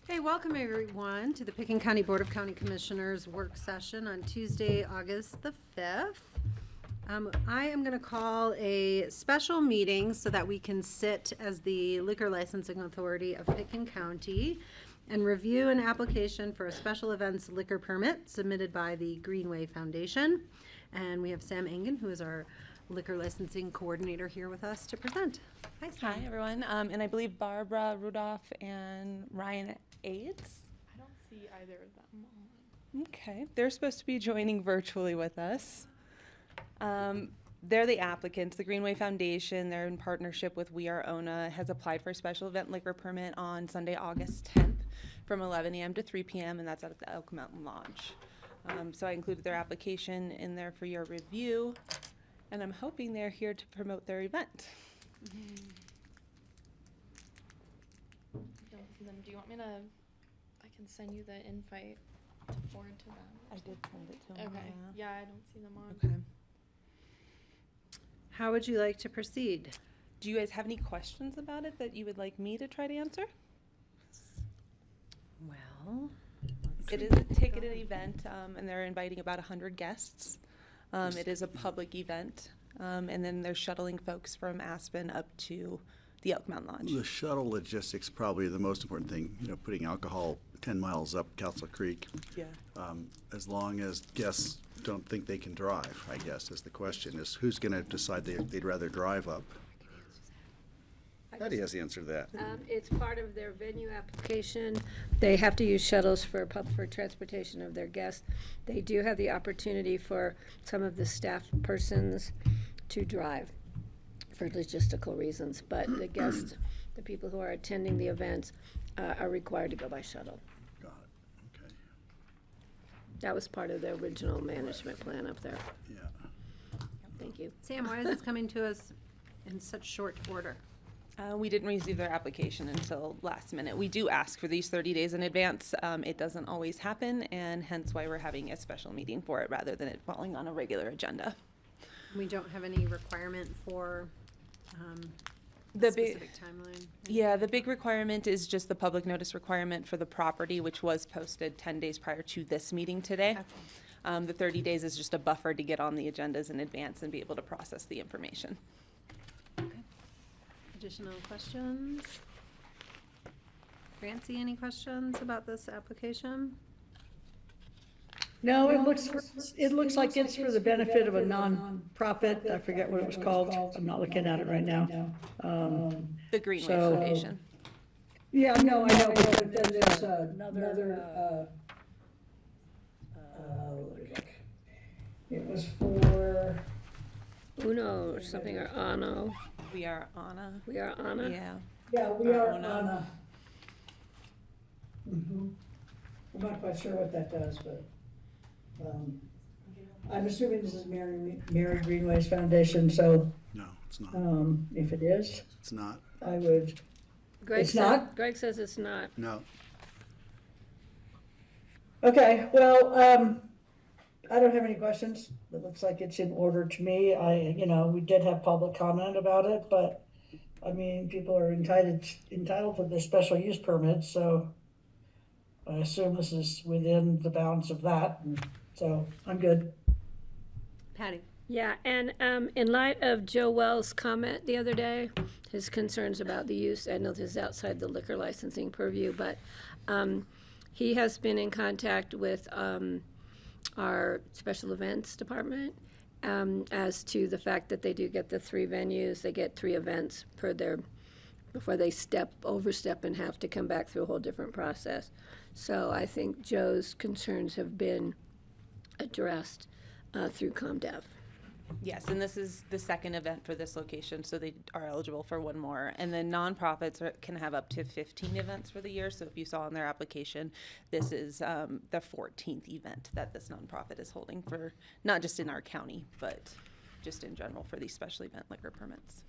Hey, welcome everyone to the Pickens County Board of County Commissioners work session on Tuesday, August the 5th. I am going to call a special meeting so that we can sit as the liquor licensing authority of Pickens County and review an application for a special events liquor permit submitted by the Greenway Foundation. And we have Sam Engen, who is our liquor licensing coordinator, here with us to present. Hi, Sam. Hi, everyone. And I believe Barbara Rudolph and Ryan Aids. I don't see either of them on. Okay, they're supposed to be joining virtually with us. They're the applicants. The Greenway Foundation, they're in partnership with We Are ONA, has applied for a special event liquor permit on Sunday, August 10th from 11 a.m. to 3 p.m. and that's at the Elk Mountain Lodge. So I included their application in there for your review, and I'm hoping they're here to promote their event. Don't see them. Do you want me to? I can send you the invite to forward to them. I did send it to them. Okay. Yeah, I don't see them on. Okay. How would you like to proceed? Do you guys have any questions about it that you would like me to try to answer? Well, It is a ticketed event, and they're inviting about 100 guests. It is a public event, and then they're shuttling folks from Aspen up to the Elk Mountain Lodge. The shuttle logistics probably the most important thing, putting alcohol 10 miles up Castle Creek. Yeah. As long as guests don't think they can drive, I guess, is the question, is who's going to decide they'd rather drive up? Patty has the answer to that. It's part of their venue application. They have to use shuttles for transportation of their guests. They do have the opportunity for some of the staff persons to drive for logistical reasons, but the guests, the people who are attending the events, are required to go by shuttle. Got it, okay, That was part of the original management plan up there. yeah. Thank you. Sam, why is this coming to us in such short order? We didn't receive their application until last minute. We do ask for these 30 days in advance. It doesn't always happen, and hence why we're having a special meeting for it rather than it falling on a regular agenda. We don't have any requirement for The big, specific timeline? yeah, the big requirement is just the public notice requirement for the property, which was posted 10 days prior to this meeting today. The 30 days is just a buffer to get on the agendas in advance and be able to process the information. Additional questions? Francie, any questions about this application? No, it looks like it's for the benefit of a nonprofit. I forget what it was called. I'm not looking at it right now. The Greenway So- Foundation. Yeah, no, I know, but then there's another, it was for, Uno or something, or Ano. We Are ONA. We are Ana. Yeah. yeah, we are Ona. on a. I'm not quite sure what that does, but, I'm assuming this is Mary Greenway's Foundation, so, No, it's not. if it is, It's not. I would, Greg It's said- not? Greg says it's not. No. okay, well, I don't have any questions. It looks like it's in order to me. We did have public comment about it, but, I mean, people are entitled to their special use permits, so I assume this is within the bounds of that, and so I'm good. Patty? Yeah, and in light of Joe Wells' comment the other day, his concerns about the use, I know this is outside the liquor licensing purview, but he has been in contact with our special events department as to the fact that they do get the 3 venues, they get 3 events before they overstep and have to come back through a whole different process. So I think Joe's concerns have been addressed through ComDev. Yes, and this is the second event for this location, so they are eligible for one more. And then nonprofits can have up to 15 events for the year. So if you saw in their application, this is the 14th event that this nonprofit is holding for, not just in our county, but just in general for these special event liquor permits.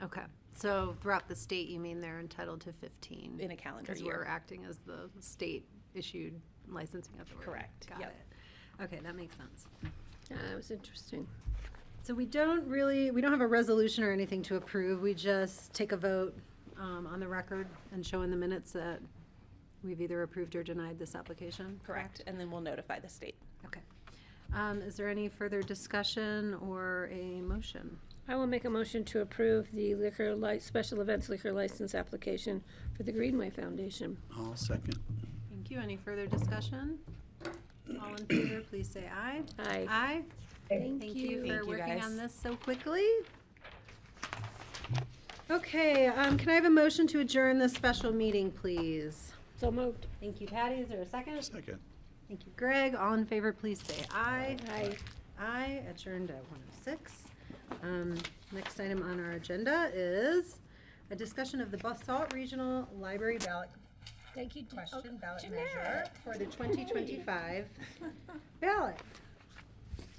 Okay, so throughout the state, you mean they're entitled to 15? In a calendar Because we're year. acting as the state-issued licensing authority. Correct, Got yep. it. Okay, that makes sense. Yeah, that was interesting. So we don't have a resolution or anything to approve. We just take a vote on the record and show in the minutes that we've either approved or denied this application? Correct, and then we'll notify the state. Okay. Is there any further discussion or a motion? I will make a motion to approve the special events liquor license application for the Greenway Foundation. I'll second. Thank you. Any further discussion? All in favor, please say aye. Aye. Aye. Thank Thank you. you Thank for you, working guys. on this so quickly. Okay, can I have a motion to adjourn this special meeting, please? So moved. Thank you, Patty. Is there a second? Second. Thank you, Greg. All in favor, please say aye. Aye. Aye, adjourned at 1:06. Next item on our agenda is a discussion of the Basalt Regional Library ballot Thank you. question, ballot Jeanette. measure for the 2025 ballot.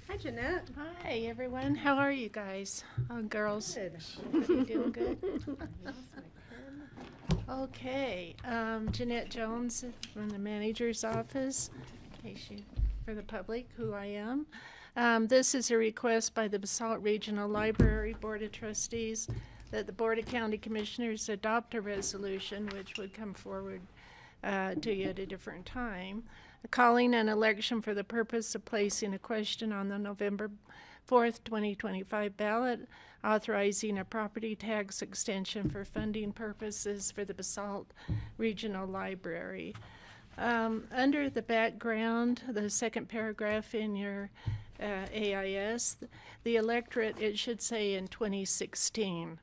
Hi, Jeanette. Hi, everyone. How are you guys? Girls, Good. you doing good? Okay, Jeanette Jones from the manager's office, in case you, for the public, who I am. This is a request by the Basalt Regional Library Board of Trustees that the Board of County Commissioners adopt a resolution, which would come forward to you at a different time, calling an election for the purpose of placing a question on the November 4th, 2025 ballot, authorizing a property tax extension for funding purposes for the Basalt Regional Library. Under the background, the second paragraph in your AIS, the electorate, it should say in 2016,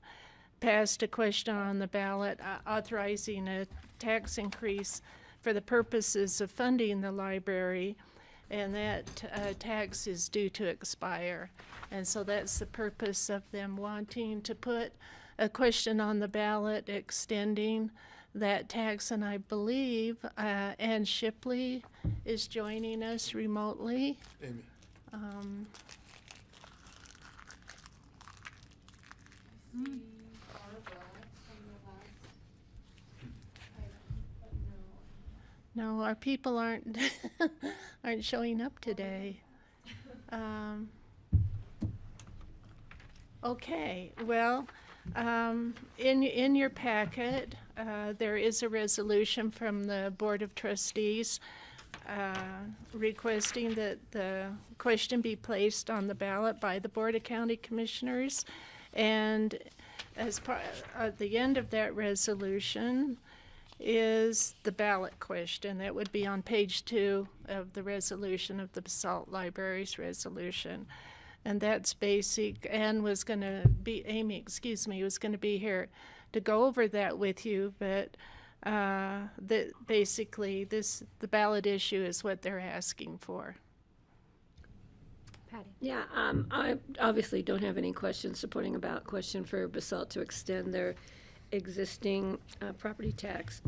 passed a question on the ballot authorizing a tax increase for the purposes of funding the library, and that tax is due to expire. And so that's the purpose of them wanting to put a question on the ballot extending that tax. And I believe Ann Shipley is joining us remotely. Amy. No, our people aren't aren't showing up today. Okay, well, in your packet, there is a resolution from the Board of Trustees requesting that the question be placed on the ballot by the Board of County Commissioners. And as part, at the end of that resolution is the ballot question. That would be on page 2 of the resolution of the Basalt Library's resolution. And that's basic. Anne was going to be, Amy, excuse me, was going to be here to go over that with you, but basically the ballot issue is what they're asking for. Patty. Yeah, I obviously don't have any questions supporting a ballot question for Basalt to extend their existing property tax.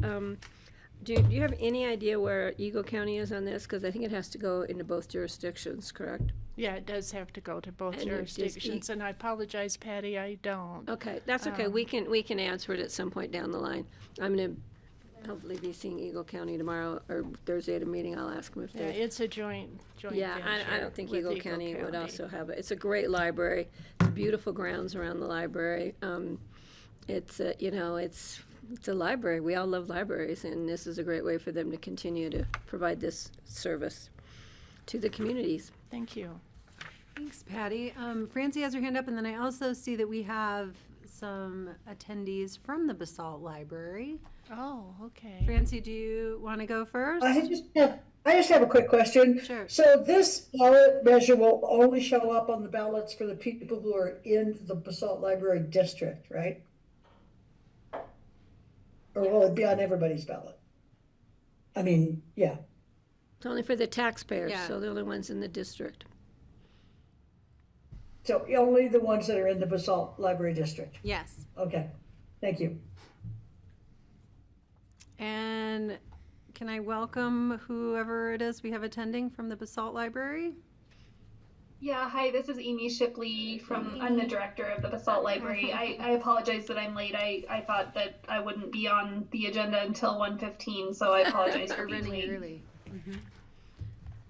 Do you have any idea where Eagle County is on this? Because I think it has to go into both jurisdictions, correct? Yeah, it does have to go to both And it just jurisdictions, and I apologize, Patty, I don't. Okay, that's okay. We can answer it at some point down the line. I'm gonna hopefully be seeing Eagle County tomorrow or Thursday at a meeting. I'll ask them if Yeah, they. it's a joint Yeah, venture I don't think with Eagle County would also have it. It's a great library, beautiful grounds around the library. It's it's a library. We all love libraries, and this is a great way for them to continue to provide this service to the communities. Thank you. Thanks, Patty. Francie has her hand up, and then I also see that we have some attendees from the Basalt Library. Oh, okay. Francie, do you want to go first? I just have a quick question. Sure. So this ballot measure will only show up on the ballots for the people who are in the Basalt Library District, right? Or will it be on everybody's ballot? I mean, yeah. It's only for the taxpayers, Yeah. so they're the only ones in the district. So only the ones that are in the Basalt Library District. Yes. Okay, thank you. And can I welcome whoever it is we have attending from the Basalt Library? Yeah, hi, this is Amy Shipley I'm the director of the Basalt Library. I apologize that I'm late. I thought that I wouldn't be on the agenda until 1:15, so I apologize for We're being running late. early.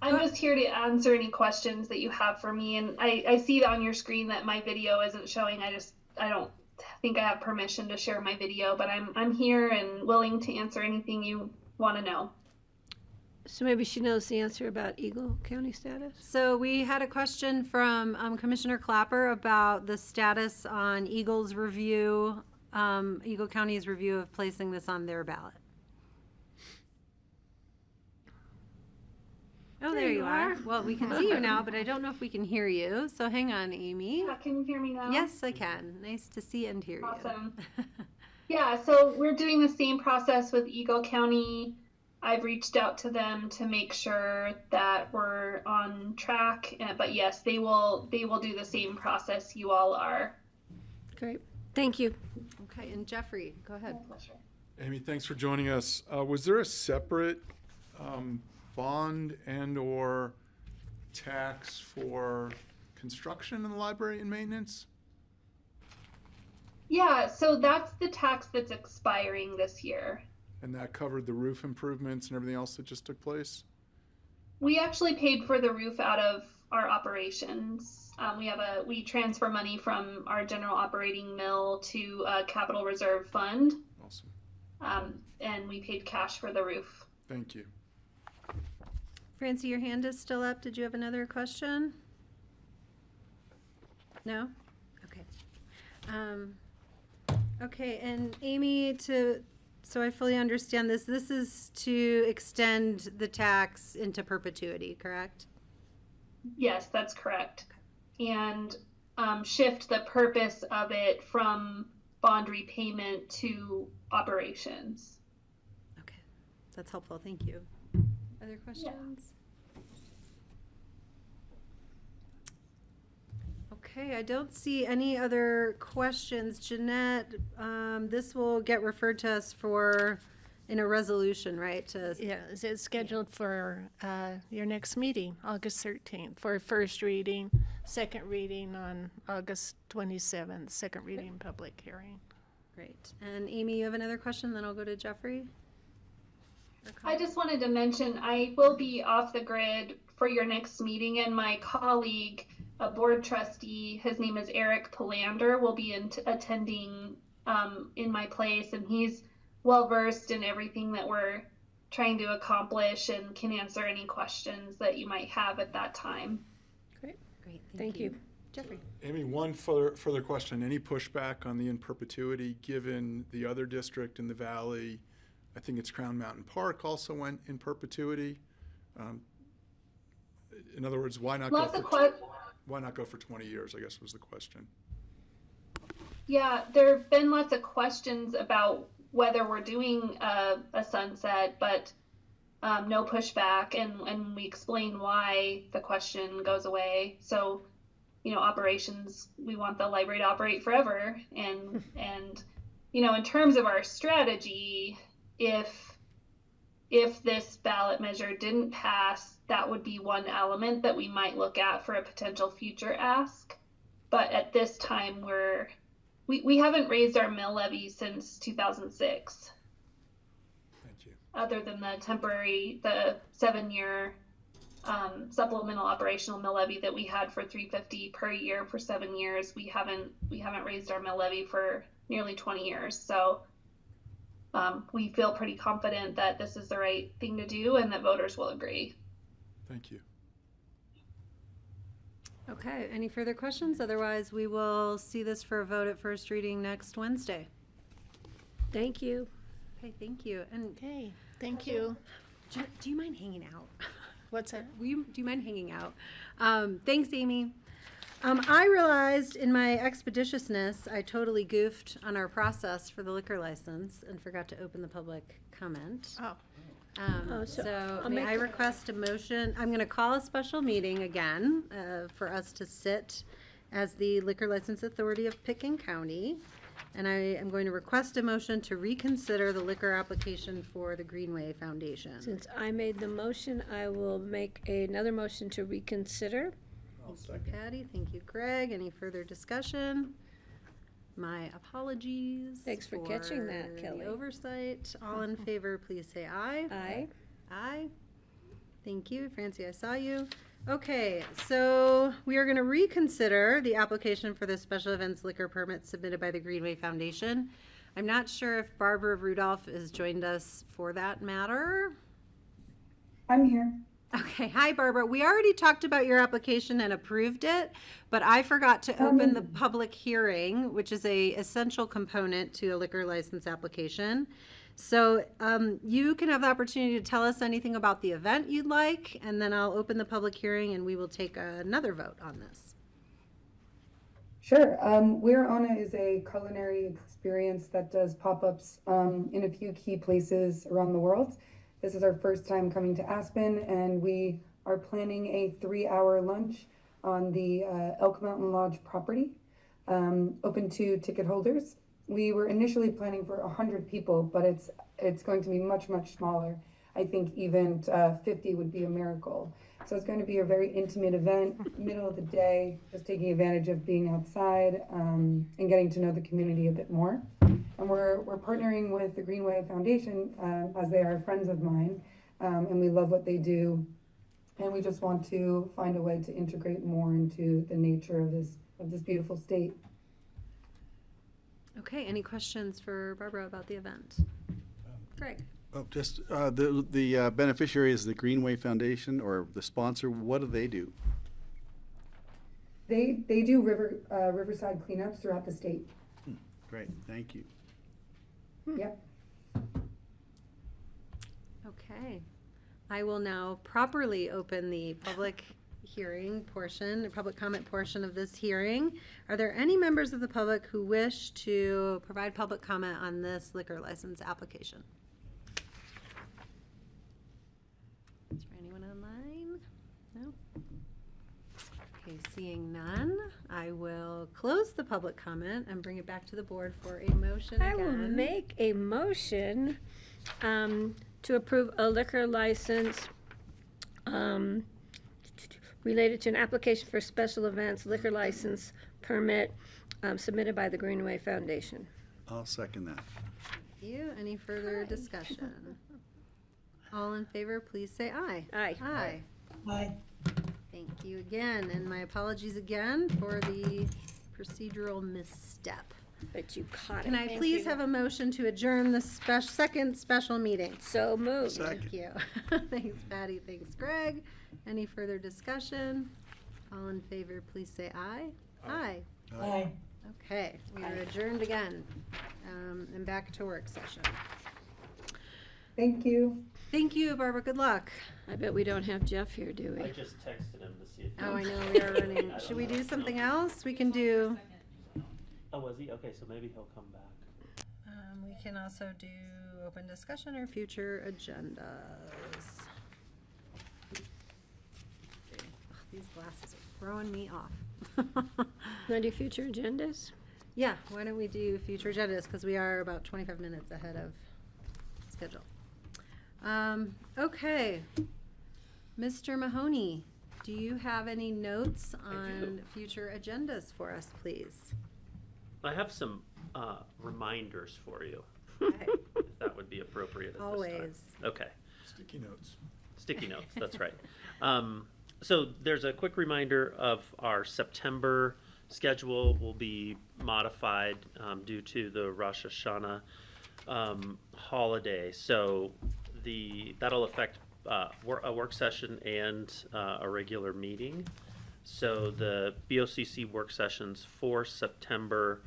I'm just here to answer any questions that you have for me, and I see on your screen that my video isn't showing. I don't think I have permission to share my video, but I'm here and willing to answer anything you want to know. So maybe she knows the answer about Eagle County status? So we had a question from Commissioner Clapper about the status on Eagle's review, Eagle County's review of placing this on their ballot. Oh, there you are. Well, we can see you now, but I don't know if we can hear you. So hang on, Amy. Yeah, can you hear me now? Yes, I can. Nice to see and hear Awesome. you. Yeah, so we're doing the same process with Eagle County. I've reached out to them to make sure that we're on track, but yes, they will do the same process you all are. Great. Thank you. Okay, and Jeffrey, go ahead. Amy, thanks for joining us. Was there a separate bond and/or tax for construction in the library and maintenance? Yeah, so that's the tax that's expiring this year. And that covered the roof improvements and everything else that just took place? We actually paid for the roof out of our operations. We transfer money from our general operating mill to a capital reserve fund. Awesome. And we paid cash for the roof. Thank you. Francie, your hand is still up. Did you have another question? No? Okay. Okay, and Amy, so I fully understand this is to extend the tax into perpetuity, correct? Yes, that's correct. And shift the purpose of it from bond repayment to operations. Okay, that's helpful. Thank you. Other questions? Okay, I don't see any other questions. Jeanette, this will get referred to us in a resolution, right? Yeah, it's scheduled for your next meeting, August 13th, for first reading, second reading on August 27th, second reading, public hearing. Great. And Amy, you have another question, then I'll go to Jeffrey. I just wanted to mention I will be off the grid for your next meeting, and my colleague, a board trustee, his name is Eric Palander, will be attending in my place, and he's well versed in everything that we're trying to accomplish and can answer any questions that you might have at that time. Great. Thank you. Jeffrey. Amy, one further question. Any pushback on the in perpetuity given the other district in the valley? I think it's Crown Mountain Park also went in perpetuity. In other words, why not go for 20 years, I guess was the question. Yeah, there have been lots of questions about whether we're doing a sunset, but no pushback, and we explain why the question goes away. So, operations, we want the library to operate forever, and in terms of our strategy, if this ballot measure didn't pass, that would be one element that we might look at for a potential future ask. But at this time, we haven't raised our mill levy since 2006. Thank you. Other than the 7-year supplemental operational mill levy that we had for $350 per year for 7 years, we haven't raised our mill levy for nearly 20 years. So we feel pretty confident that this is the right thing to do and that voters will agree. Thank you. Okay, any further questions? Otherwise, we will see this for a vote at first reading next Wednesday. Thank you. Okay, thank you. And Okay, thank you. do you mind hanging out? What's that? Do you mind hanging out? Thanks, Amy. I realized in my expeditiousness, I totally goofed on our process for the liquor license and forgot to open the public comment. Oh, So I'll may make I request a motion? I'm going to call a special meeting again for us to sit as the Liquor License Authority of Pickens County. And I am going to request a motion to reconsider the liquor application for the Greenway Foundation. Since I made the motion, I will make another motion to reconsider. Thank you, Patty. Thank you, Greg. Any further discussion? My apologies. Thanks for catching that, the Kelly. oversight. All in favor, please say aye. Aye. Aye. Thank you. Francie, I saw you. Okay, so we are going to reconsider the application for the special events liquor permit submitted by the Greenway Foundation. I'm not sure if Barbara Rudolph has joined us for that matter. I'm here. Okay, hi Barbara. We already talked about your application and approved it, but I forgot to open the public hearing, which is a essential component to a liquor license application. So you can have the opportunity to tell us anything about the event you'd like, and then I'll open the public hearing and we will take another vote on this. Sure. We're Ona is a culinary experience that does pop-ups in a few key places around the world. This is our first time coming to Aspen, and we are planning a 3-hour lunch on the Elk Mountain Lodge property, open to ticket holders. We were initially planning for 100 people, but it's going to be much, much smaller. I think even 50 would be a miracle. So it's going to be a very intimate event, middle of the day, just taking advantage of being outside and getting to know the community a bit more. And we're partnering with the Greenway Foundation as they are friends of mine, and we love what they do. And we just want to find a way to integrate more into the nature of this beautiful state. Okay, any questions for Barbara about the event? Greg? Oh, just the beneficiary is the Greenway Foundation or the sponsor. What do they do? They do riverside cleanups throughout the state. Great, thank you. Yep. Okay, I will now properly open the public hearing portion, the public comment portion of this hearing. Are there any members of the public who wish to provide public comment on this liquor license application? Is there anyone online? No? Okay, seeing none, I will close the public comment and bring it back to the board for a motion I again. will make a motion to approve a liquor license related to an application for special events liquor license permit submitted by the Greenway Foundation. I'll second that. Thank you. Any further discussion? All in favor, please say aye. Aye. Aye. Aye. Thank you again, and my apologies again for the procedural misstep. But you caught it. Can I please have a motion to adjourn the second special meeting? So moved. Second. Thank you. Thanks, Patty. Thanks, Greg. Any further discussion? All in favor, please say aye. Aye. Aye. Okay, we are adjourned again, and back to work session. Thank you. Thank you, Barbara. Good luck. I bet we don't have Jeff here, do I we? just texted him to see if. Oh, I know we are running. Should we do something else? We can do. Oh, was he? Okay, so maybe he'll come back. We can also do open discussion or future agendas. Ugh, these glasses are throwing me off. Want to do future agendas? Yeah, why don't we do future agendas, because we are about 25 minutes ahead of schedule. Okay. Mr. Mahoney, do you have any notes on future agendas for us, please? I have some reminders for you, Okay. if that would be appropriate at this time. Always. Okay. Sticky notes. Sticky notes, that's right. So there's a quick reminder of our September schedule will be modified due to the Rosh Hashanah holiday. So that'll affect a work session and a regular meeting. So the BoCC work sessions for September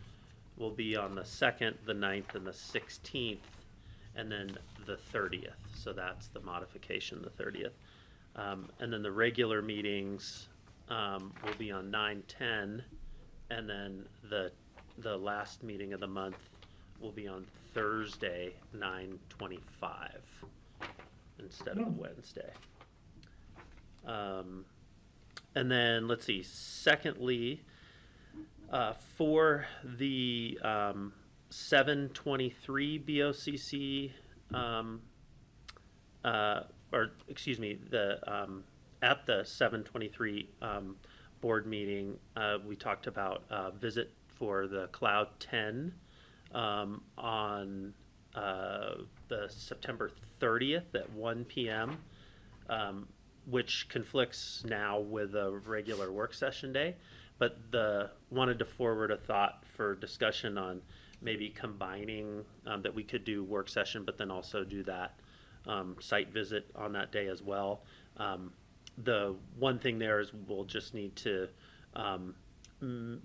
will be on the 2nd, the 9th, and the 16th, and then the 30th. So that's the modification, the 30th. And then the regular meetings will be on 9/10, and then the last meeting of the month will be on Thursday, 9/25, instead of Wednesday. And then, let's see, secondly, for the 7/23 BoCC, or excuse me, at the 7/23 board meeting, we talked about a visit for the Cloud 10 on the September 30th at 1 p.m. which conflicts now with a regular work session day. But wanted to forward a thought for discussion on maybe combining, that we could do work session, but then also do that site visit on that day as well. The one thing there is we'll just need to,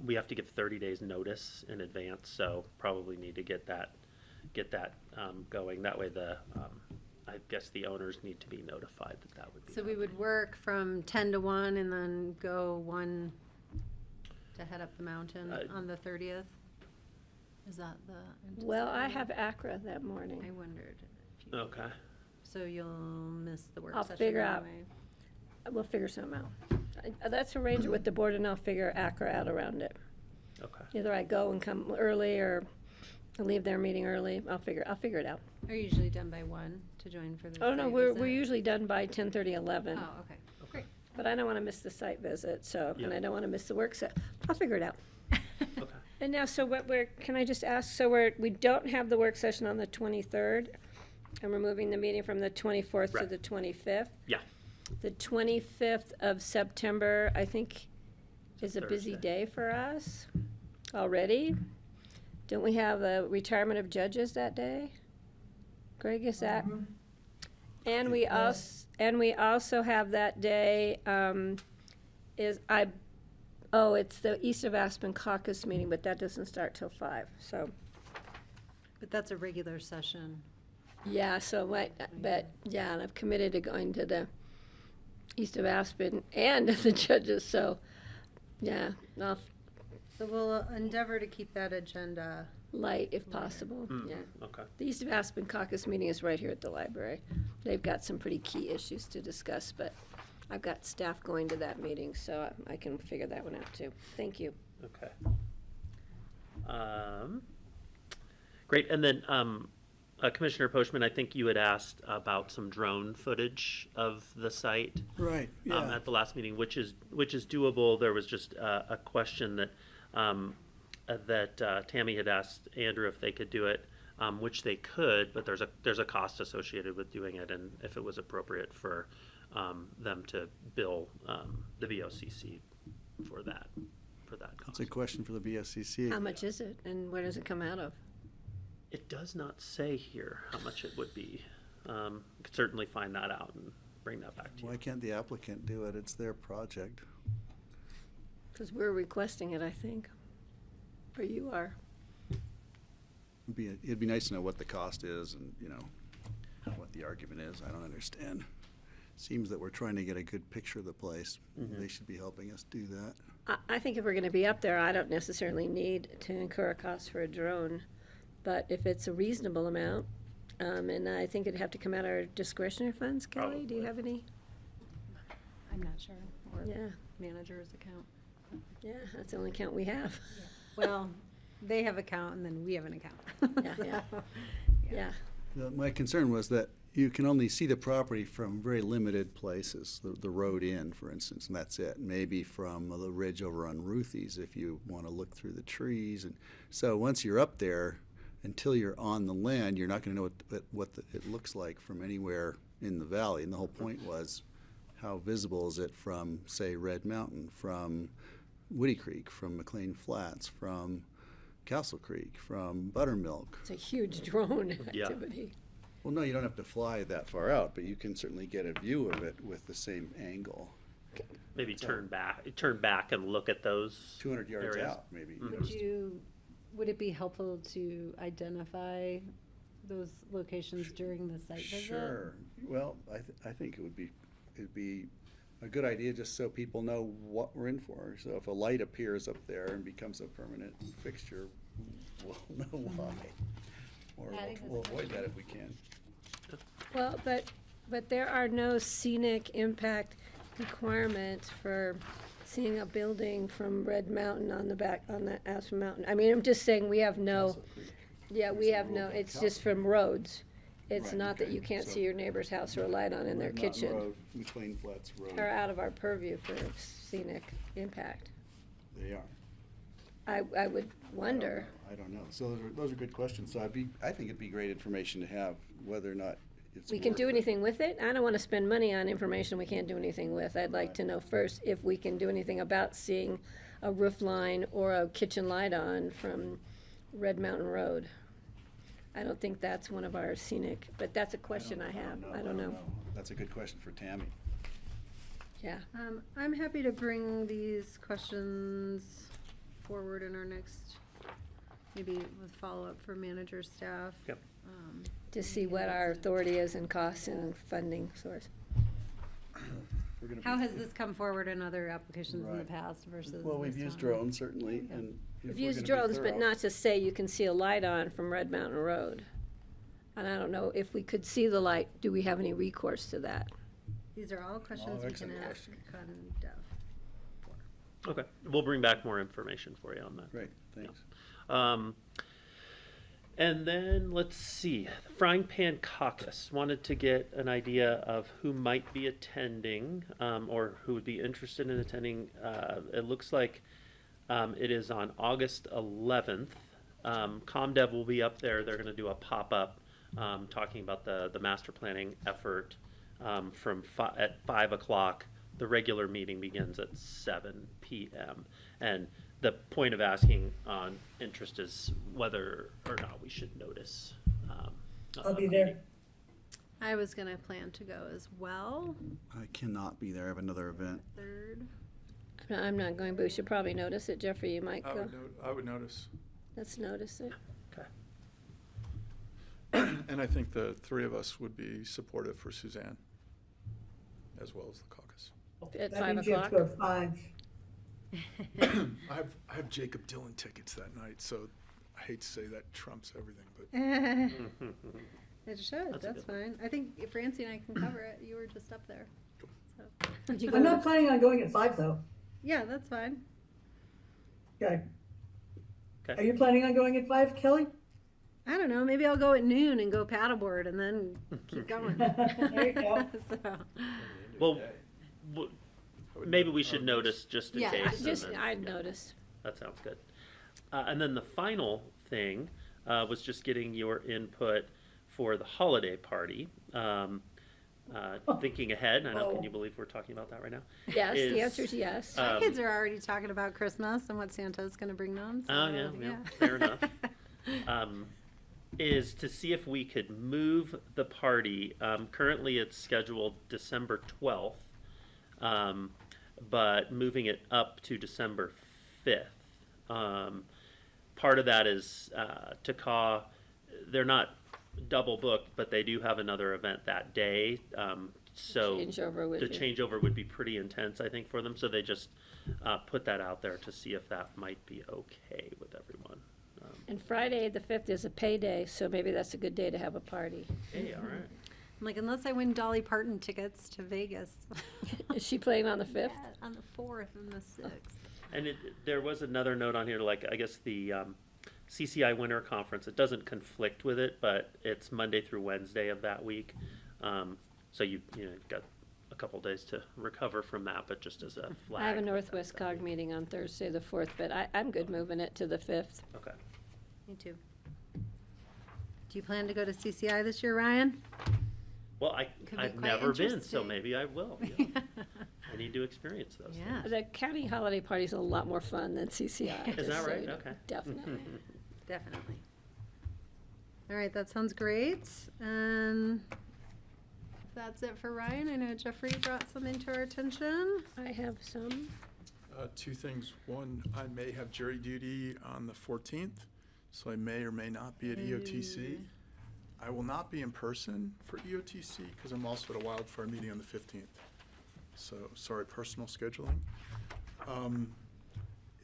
we have to give 30 days notice in advance, so probably need to get that going. That way I guess the owners need to be notified that would be. So we would work from 10 to 1 and then go 1 to head up the mountain on the 30th? Is that the? Well, I have Accra that morning. I wondered. If you, Okay. so you'll miss the work I'll session figure out. anyway. We'll figure something out. Let's arrange it with the board and I'll figure Accra out around it. Okay. Either I go and come early or I leave their meeting early. I'll figure it out. Are you usually done by 1 to join for the Oh, no, site we're visit? usually done by 10:30, 11. Oh, okay. Great. But I don't want to miss the site visit, so, Yeah. and I don't want to miss the work set. I'll figure it out. Okay. And now, so can I just ask, so we don't have the work session on the 23rd, and we're moving the meeting from the 24th to Right. the 25th? Yeah. The 25th of September, I think, is a busy Thursday. day for us already. Don't we have a retirement of judges that day? Greg, is that? And we also have that day, it's the East of Aspen caucus meeting, but that doesn't start till 5, so. But that's a regular session. Yeah, and I've committed to going to the East of Aspen and the judges, so, yeah, So we'll endeavor to keep that agenda. light if possible, yeah. Okay. The East of Aspen caucus meeting is right here at the library. They've got some pretty key issues to discuss, but I've got staff going to that meeting, so I can figure that one out too. Thank you. Okay. Great, and then Commissioner Postman, I think you had asked about some drone footage of the site. Right, At the last meeting, which is doable. There was just a question that Tammy had asked Andrew if they could do it, which they could, but there's a cost associated with doing it, and if it was appropriate for them to bill the BoCC for that cost. That's a question for the BSCC. How much is it, and where does it come out of? It does not say here how much it would be. Could certainly find that out and bring that back to you. Why can't the applicant do it? It's their project. Because we're requesting it, I think. Or you are. It'd be nice to know what the cost is and, what the argument is. I don't understand. Seems that we're trying to get a good picture of the place. Mm-hmm. They should be helping us do that. I think if we're gonna be up there, I don't necessarily need to incur a cost for a drone. But if it's a reasonable amount, and I think it'd have to come out of our discretionary funds, Kelly, do you Probably. have any? I'm not sure. Or Yeah, manager's account. yeah, that's the only account we have. Well, they have account and then we have an account. Yeah, So, Yeah, My concern was that you can only see the property from very limited places, the road in, for instance, and that's it. Maybe from the ridge over on Ruthie's if you want to look through the trees. And so once you're up there, until you're on the land, you're not going to know what it looks like from anywhere in the valley. And the whole point was, how visible is it from, say, Red Mountain, from Woody Creek, from McLean Flats, from Castle Creek, from Buttermilk? it's a huge drone Yeah. activity. Well, no, you don't have to fly that far out, but you can certainly get a view of it with the same angle. Maybe turn back and look at those 200 yards areas. out, maybe. would it be helpful to identify those locations during the site visit? Sure. Well, I think it'd be a good idea just so people know what we're in for. So if a light appears up there and becomes a permanent fixture, we'll know why. Or I think that's we'll a avoid that if we can. Well, but there are no scenic impact requirements for seeing a building from Red Mountain on the Aspen Mountain. I mean, I'm just saying, we have no, Castle Creek. yeah, we have no, it's just from roads. It's Right, not that okay. you can't So- see your neighbor's house or a light on in their Red Mountain kitchen, Road, McLean Flats Road, are out of our purview for scenic impact. they are. I would wonder. I don't know. So those are good questions. So I think it'd be great information to have, whether or not it's we can worth do it. anything with it. I don't want to spend money on information we can't do anything with. I'd like to know first if we can do anything about seeing a roof line or a kitchen light on from Red Mountain Road. I don't think that's one of our scenic, but that's a question I have. I don't know. That's a good question for Tammy. Yeah. I'm happy to bring these questions forward in our next, maybe with follow-up for manager staff. Yep. To see what our authority is and costs and funding source. We're gonna How be- has this come forward in other applications in the Right. past versus? Well, we've this used one? drones certainly, and if We've we're used gonna be drones, but thorough- not to say you can see a light on from Red Mountain Road. And I don't know, if we could see the light, do we have any recourse to that? These are all questions we can excellent ask Condev. Okay, we'll bring back more information for you on that. Great, thanks. And then, let's see, the Frying Pan Caucus, wanted to get an idea of who might be attending, or who would be interested in attending. It looks like it is on August 11th. ComDev will be up there. They're gonna do a pop-up, talking about the master planning effort, at 5 o'clock. The regular meeting begins at 7 p.m. And the point of asking on interest is whether or not we should notice. I'll be there. I was gonna plan to go as well, I cannot be there. I have another event. 3rd. I'm not going, but we should probably notice it. Jeffrey, you might go. I would notice. Let's notice it. Okay. And I think the three of us would be supportive for Suzanne, as well as the caucus. At That 5 means you have o'clock? to go at 5. I have Jacob Dylan tickets that night, so I hate to say that trumps everything, but It should, That's a that's good fine. I think Francie and I can cover it. You were just up there. So, Did you I'm go? not planning on going at 5 though. yeah, that's fine. Okay. Okay. Are you planning on going at 5, Kelly? I don't know, maybe I'll go at noon and go paddleboard and then keep going. There you go. So, Well, maybe we should notice just in Yeah, case. and Just, then- I'd yeah, notice. That sounds good. And then the final thing was just getting your input for the holiday party. Thinking ahead, I know, can you believe we're talking about that right now? Yes, the Is, answer is yes. my kids are already talking about Christmas and what Santa's gonna bring them, so, Oh, yeah, fair enough. Is to see if we could move the party. Currently, it's scheduled December 12th, but moving it up to December 5th. Part of that is Taka. They're not double booked, but they do have another event that day. So Changeover would the be- changeover would be pretty intense, I think, for them. So they just put that out there to see if that might be okay with everyone. And Friday, the 5th, is a payday, so maybe that's a good day to have a party. Hey, all right. I'm like, unless I win Dolly Parton tickets to Vegas. Is she playing on the 5th? Yeah, on the 4th and the 6th. And there was another note on here, like, I guess the CCI Winter Conference, it doesn't conflict with it, but it's Monday through Wednesday of that week. So you've got a couple days to recover from that, but just as a flag. I have a Northwest COG meeting on Thursday, the 4th, but I'm good moving it to the 5th. Okay. Me too. Do you plan to go to CCI this year, Ryan? Well, Could be I've quite never been, so interesting. maybe I will. Yeah. I need to experience those Yeah. things. The county holiday party's a lot more fun than CCI. Is just that so right? you know. Okay. Definitely. Definitely. All right, that sounds great. And that's it for Ryan. I know Jeffrey brought something to our attention. I have some. two things. One, I may have jury duty on the 14th, so I may or may not be at EOTC. I will not be in person for EOTC because I'm also at a wildfire meeting on the 15th. So, sorry, personal scheduling.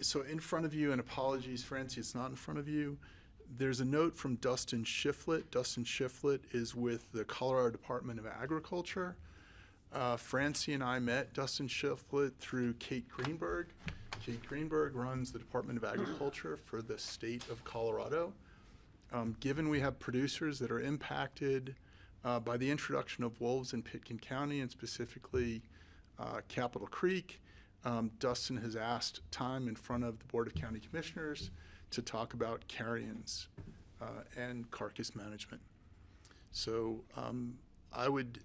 So in front of you, and apologies, Francie, it's not in front of you. There's a note from Dustin Shiflett. Dustin Shiflett is with the Colorado Department of Agriculture. Francie and I met Dustin Shiflett through Kate Greenberg. Kate Greenberg runs the Department of Agriculture for the state of Colorado. Given we have producers that are impacted by the introduction of wolves in Pitkin County, and specifically Capitol Creek, Dustin has asked time in front of the Board of County Commissioners to talk about carrions and carcass management. So I would,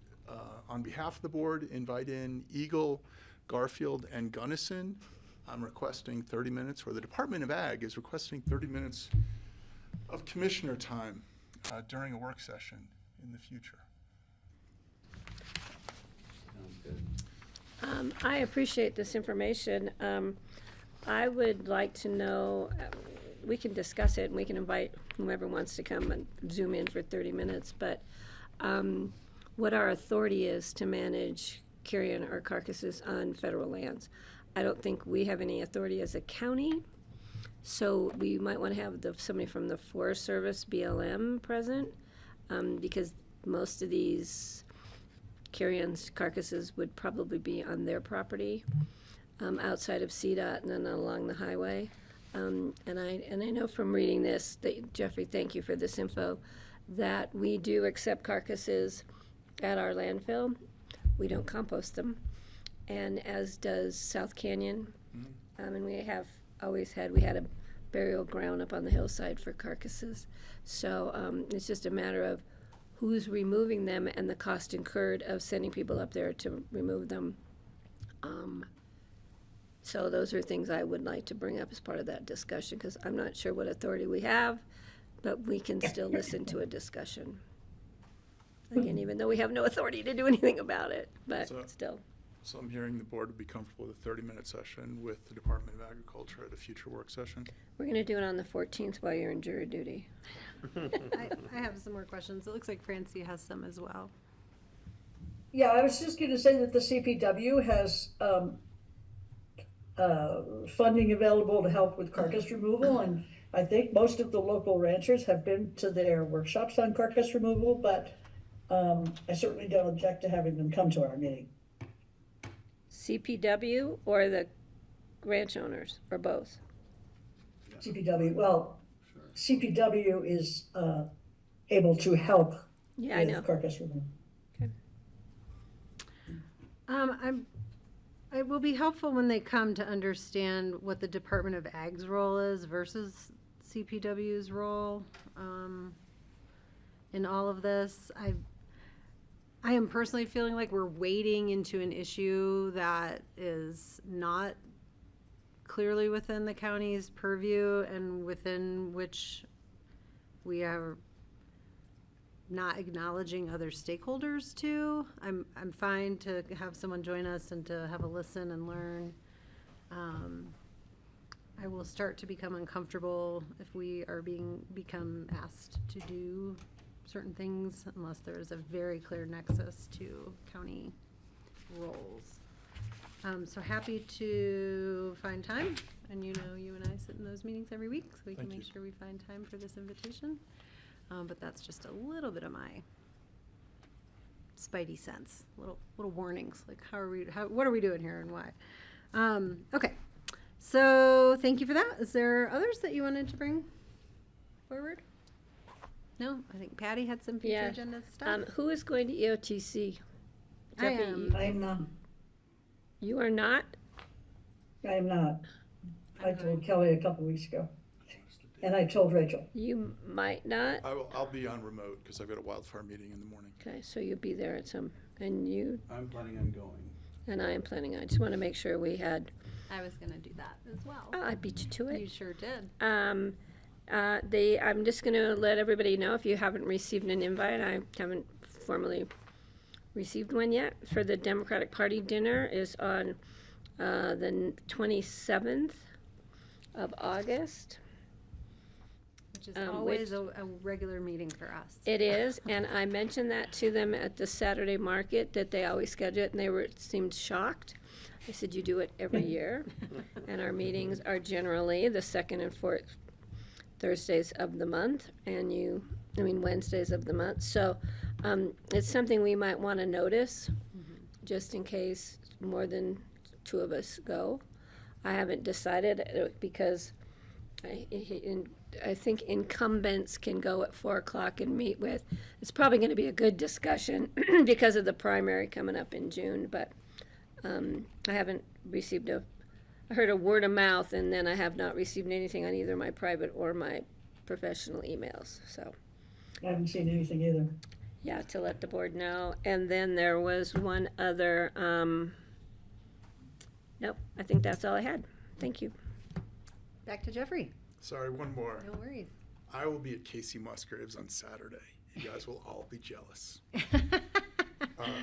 on behalf of the board, invite in Eagle, Garfield, and Gunnison. I'm requesting 30 minutes, or the Department of Ag is requesting 30 minutes of commissioner time during a work session in the future. I appreciate this information. I would like to know, we can discuss it and we can invite whomever wants to come and Zoom in for 30 minutes, but what our authority is to manage carrion or carcasses on federal lands. I don't think we have any authority as a county, so we might want to have somebody from the Forest Service, BLM, present, because most of these carrion carcasses would probably be on their property, outside of CDOT and then along the highway. And I know from reading this, that Jeffrey, thank you for this info, that we do accept carcasses at our landfill. We don't compost them, and as does South Canyon. And we have always had, we had a burial ground up on the hillside for carcasses. So it's just a matter of who's removing them and the cost incurred of sending people up there to remove them. So those are things I would like to bring up as part of that discussion, because I'm not sure what authority we have, but we can still listen to a discussion. Again, even though we have no authority to do anything about it, but still. So I'm hearing the board would be comfortable with a 30-minute session with the Department of Agriculture at a future work session. We're gonna do it on the 14th while you're in jury duty. I have some more questions. It looks like Francie has some as well. Yeah, I was just going to say that the CPW has funding available to help with carcass removal, and I think most of the local ranchers have been to their workshops on carcass removal, but I certainly don't object to having them come to our meeting. CPW or the ranch owners, or both? CPW, well, CPW is able to help Yeah, I know. with carcass removal. It will be helpful when they come to understand what the Department of Ag's role is versus CPW's role in all of this. I am personally feeling like we're wading into an issue that is not clearly within the county's purview and within which we are not acknowledging other stakeholders too. I'm fine to have someone join us and to have a listen and learn. I will start to become uncomfortable if we are become asked to do certain things unless there is a very clear nexus to county roles. So happy to find time, and you know you and I sit in those meetings every week, so we can make sure we find time for this invitation. But that's just a little bit of my spidey sense, little warnings, like what are we doing here and why? Okay, so thank you for that. Is there others that you wanted to bring forward? No, I think Patty had some future agenda stuff. Who is going to EOTC? I am. I'm not. You are not? I am not. I told Kelly a couple weeks ago, and I told Rachel. You might not? I'll be on remote because I've got a wildfire meeting in the morning. Okay, so you'll be there at some, and you? I'm planning on going. And I am planning, I just want to make sure we had. I was gonna do that as well. Oh, I beat you to it. You sure did. I'm just gonna let everybody know, if you haven't received an invite, I haven't formally received one yet, for the Democratic Party dinner is on the 27th of August. Which is always a regular meeting for us. It is, and I mentioned that to them at the Saturday market, that they always schedule it, and they seemed shocked. I said, you do it every year, and our meetings are generally the second and fourth Thursdays of the month, and Wednesdays of the month. So it's something we might want to notice, just in case more than two of us go. I haven't decided, because I think incumbents can go at 4 o'clock and meet with. It's probably going to be a good discussion because of the primary coming up in June, but I haven't received I heard a word of mouth, and then I have not received anything on either my private or my professional emails, so. I haven't seen anything either. Yeah, to let the board know. And then there was one other, nope, I think that's all I had. Thank you. Back to Jeffrey. Sorry, one more. No worries. I will be at Casey Musgraves on Saturday. You guys will all be jealous.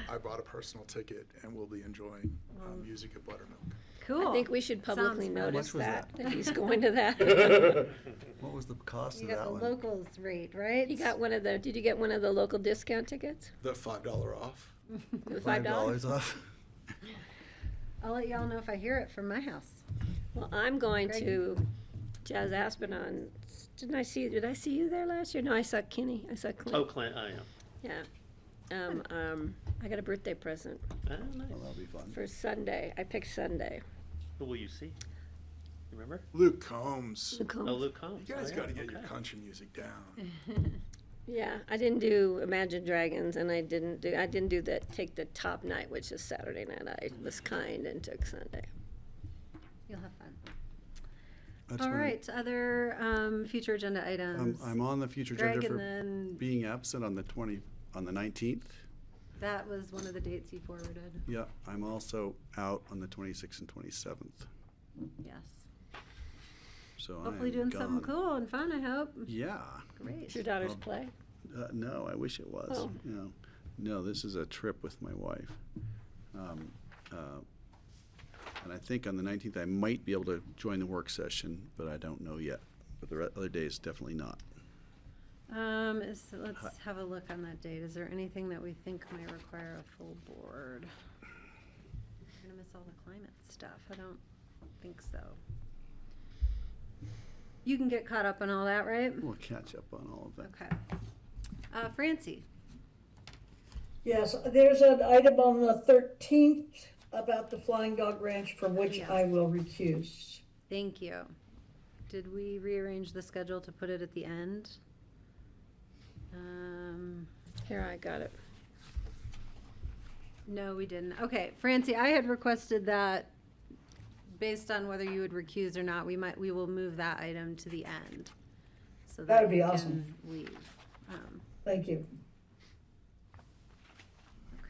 I bought a personal ticket and we'll be enjoying music at Buttermilk. Cool. I think we should publicly Sounds fun. notice How much was that he's going to that. What was the cost You of got that the one? locals rate, right? You got one of the, did you get one of the local discount tickets? The $5 off. The $5 off? I'll let y'all know if I hear it from my house. Well, I'm going Greg? to Jazz Aspen on, did I see you there last year? No, I saw Kenny. I saw Clint. Oh, Clint, I am. Yeah. I got a birthday present Ah, nice. Well, that'll be fun. for Sunday. I picked Sunday. Who will you see? You remember? Luke Combs. Luke Combs. Oh, Luke Combs. You guys Oh, got to yeah, get your okay. country music down. Yeah, I didn't do Imagine Dragons, and I didn't do the Take the Top Night, which is Saturday night. I was kind and took Sunday. You'll have fun. That's All when- right, other future agenda items. I'm on the future Greg, agenda and for then being absent on the 19th. that was one of the dates you forwarded. Yeah, I'm also out on the 26th and 27th. Yes. So Hopefully I'm doing gone. something cool and fun, I hope. Yeah. Great. Is your daughter's Well, play? No, I wish it was. Oh. No, this is a trip with my wife. And I think on the 19th I might be able to join the work session, but I don't know yet. But the other days, definitely not. Let's have a look on that date. Is there anything that we think might require a full board? We're gonna miss all the climate stuff. I don't think so. You can get caught up on all that, right? We'll catch up on all of that. Okay. Francie, Yes, there's an item on the 13th about the Flying Dog Ranch from which Yes. I will recuse. thank you. Did we rearrange the schedule to put it at the end? Here, I got it. No, we didn't. Okay, Francie, I had requested that based on whether you would recuse or not, we will move that item to the end. So that That'd be you awesome. can leave. Thank you. Okay.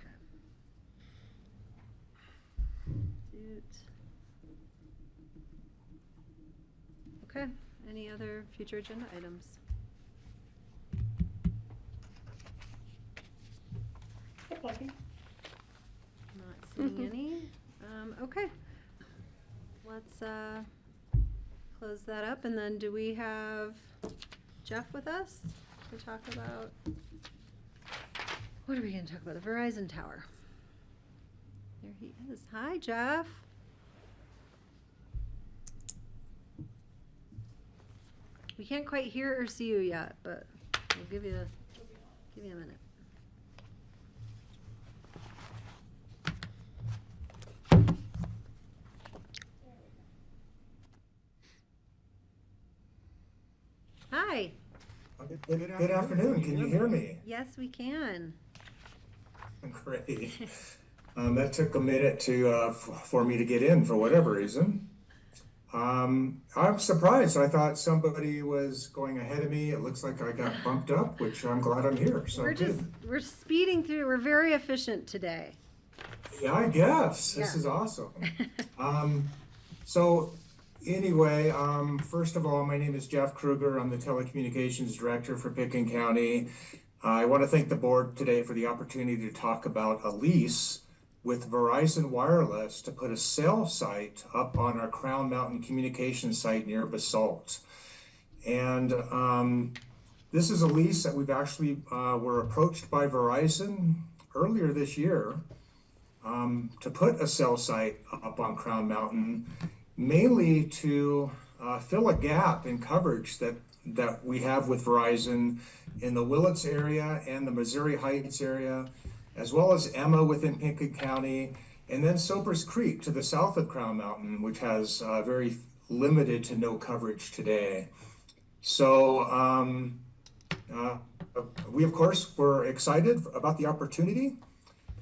Doot. Okay, any other future agenda items? Not seeing any. Okay. Let's close that up, and then do we have Jeff with us to talk about, what are we gonna talk about? The Verizon Tower. There he is. Hi, Jeff. We can't quite hear or see you yet, but we'll give you a minute. Hi. Good afternoon. Can you hear me? Yes, we can. Great. That took a minute to for me to get in for whatever reason. I'm surprised. I thought somebody was going ahead of me. It looks like I got bumped up, which I'm glad I'm here. So good. We're speeding through. We're very efficient today. Yeah, I guess. This Yeah. is awesome. So anyway, first of all, my name is Jeff Kruger. I'm the telecommunications director for Pickens County. I want to thank the board today for the opportunity to talk about a lease with Verizon Wireless to put a cell site up on our Crown Mountain communication site near Basalt. And this is a lease that we've actually were approached by Verizon earlier this year to put a cell site up on Crown Mountain, mainly to fill a gap in coverage that we have with Verizon in the Willits area and the Missouri Heights area, as well as Emma within Pickens County, and then Soapers Creek to the south of Crown Mountain, which has very limited to no coverage today. So we, of course, were excited about the opportunity.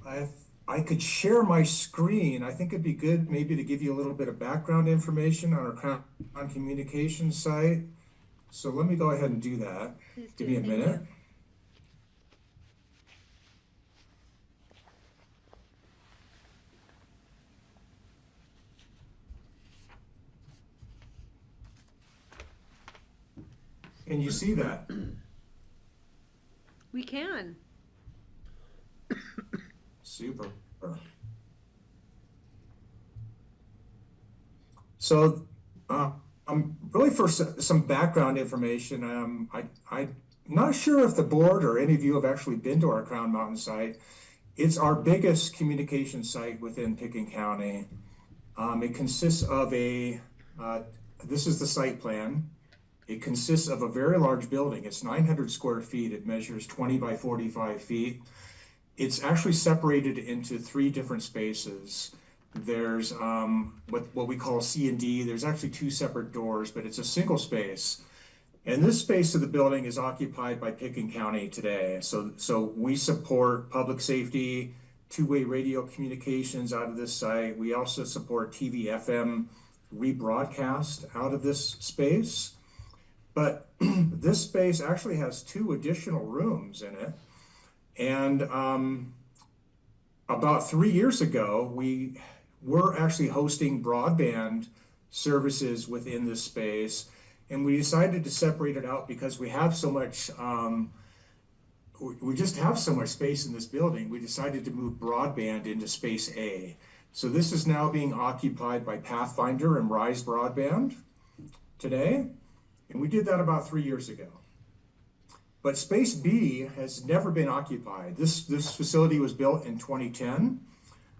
If I could share my screen, I think it'd be good maybe to give you a little bit of background information on our Crown Communications site. So let me go ahead and do that. Please Give do. me a Thank minute. you. Can you see that? We can. Super. So, really for some background information, I'm not sure if the board or any of you have actually been to our Crown Mountain site. It's our biggest communication site within Pickens County. It consists of this is the site plan. It consists of a very large building. It's 900 square feet. It measures 20 by 45 feet. It's actually separated into 3 different spaces. There's what we call C and D. There's actually 2 separate doors, but it's a single space. And this space of the building is occupied by Pickens County today. So we support public safety, two-way radio communications out of this site. We also support TV, FM rebroadcast out of this space. But this space actually has 2 additional rooms in it. And about 3 years ago, we were actually hosting broadband services within this space. And we decided to separate it out because we have so much, we just have so much space in this building. We decided to move broadband into space A. So this is now being occupied by Pathfinder and Rise Broadband today. And we did that about 3 years ago. But space B has never been occupied. This facility was built in 2010.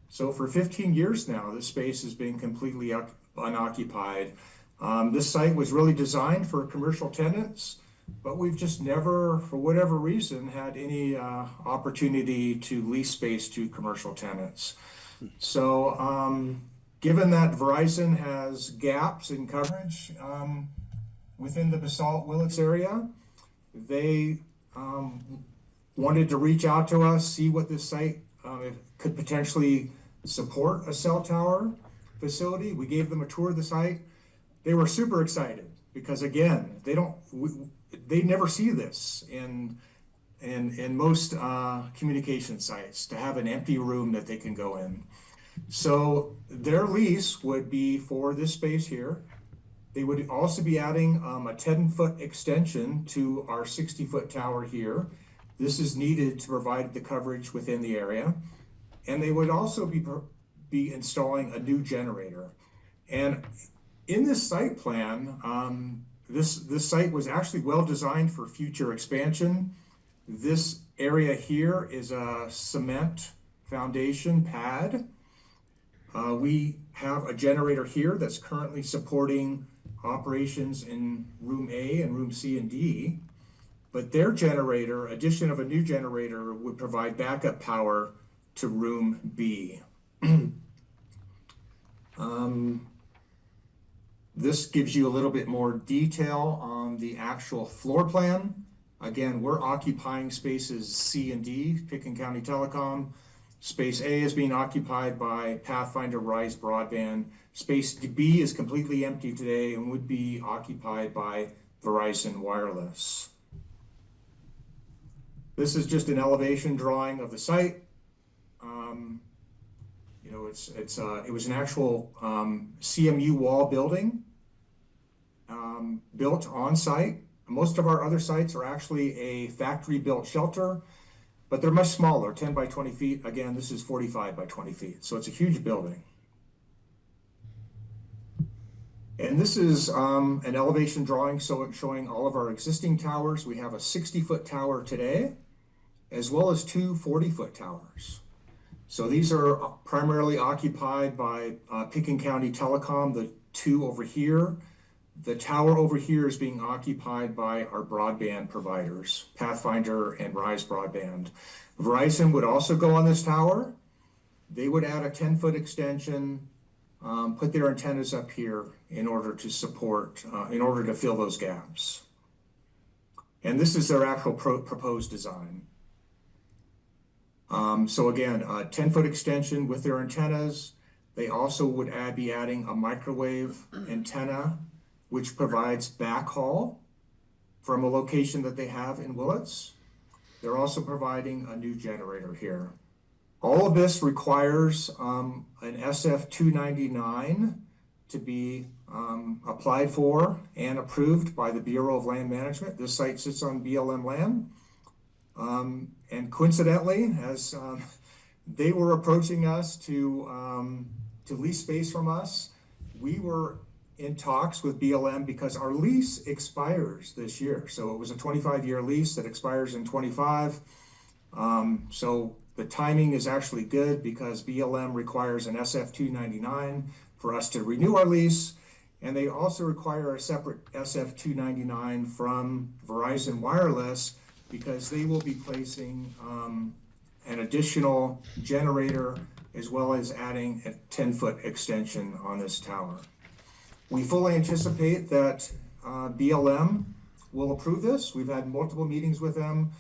So for 15 years now, this space has been completely unoccupied. This site was really designed for commercial tenants, but we've just never, for whatever reason, had any opportunity to lease space to commercial tenants. So given that Verizon has gaps in coverage within the Basalt Willits area, they wanted to reach out to us, see what this site could potentially support a cell tower facility. We gave them a tour of the site. They were super excited because, again, they never see this in most communication sites, to have an empty room that they can go in. So their lease would be for this space here. They would also be adding a 10-foot extension to our 60-foot tower here. This is needed to provide the coverage within the area. And they would also be installing a new generator. And in this site plan, this site was actually well designed for future expansion. This area here is a cement foundation pad. We have a generator here that's currently supporting operations in room A and room C and D, but their generator, addition of a new generator, would provide backup power to room B. This gives you a little bit more detail on the actual floor plan. Again, we're occupying spaces C and D, Pickens County Telecom. Space A is being occupied by Pathfinder Rise Broadband. Space B is completely empty today and would be occupied by Verizon Wireless. This is just an elevation drawing of the site. It was an actual CMU wall building built on site. Most of our other sites are actually a factory built shelter, but they're much smaller, 10 by 20 feet. Again, this is 45 by 20 feet. So it's a huge building. And this is an elevation drawing showing all of our existing towers. We have a 60-foot tower today, as well as 2 40-foot towers. So these are primarily occupied by Pickens County Telecom, the 2 over here. The tower over here is being occupied by our broadband providers, Pathfinder and Rise Broadband. Verizon would also go on this tower. They would add a 10-foot extension, put their antennas up here in order to support, in order to fill those gaps. And this is their actual proposed design. So again, a 10-foot extension with their antennas. They also would be adding a microwave antenna, which provides backhaul from a location that they have in Willits. They're also providing a new generator here. All of this requires an SF-299 to be applied for and approved by the Bureau of Land Management. This site sits on BLM land. And coincidentally, as they were approaching us to lease space from us, we were in talks with BLM because our lease expires this year. So it was a 25-year lease that expires in 25. So the timing is actually good because BLM requires an SF 299 for us to renew our lease. And they also require a separate SF 299 from Verizon Wireless because they will be placing an additional generator as well as adding a 10-foot extension on this tower. We fully anticipate that BLM will approve this. We've had multiple meetings with them.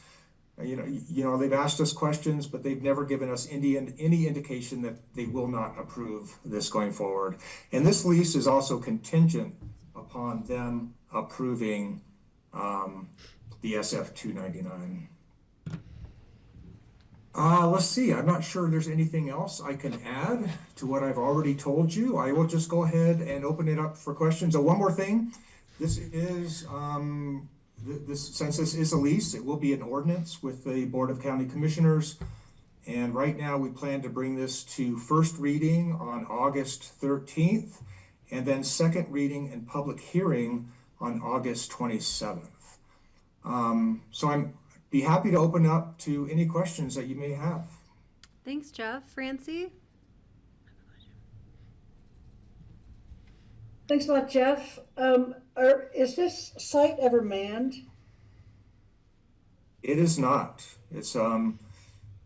You know, they've asked us questions, but they've never given us any indication that they will not approve this going forward. And this lease is also contingent upon them approving the SF 299. Let's see, I'm not sure there's anything else I can add to what I've already told you. I will just go ahead and open it up for questions. Oh, one more thing. This is, since this is a lease, it will be an ordinance with the Board of County Commissioners. And right now we plan to bring this to first reading on August 13th and then second reading and public hearing on August 27th. So I'm be happy to open up to any questions that you may have. Thanks, Jeff. Francie? Thanks a lot, Jeff. Is this site ever manned? It is not. It's I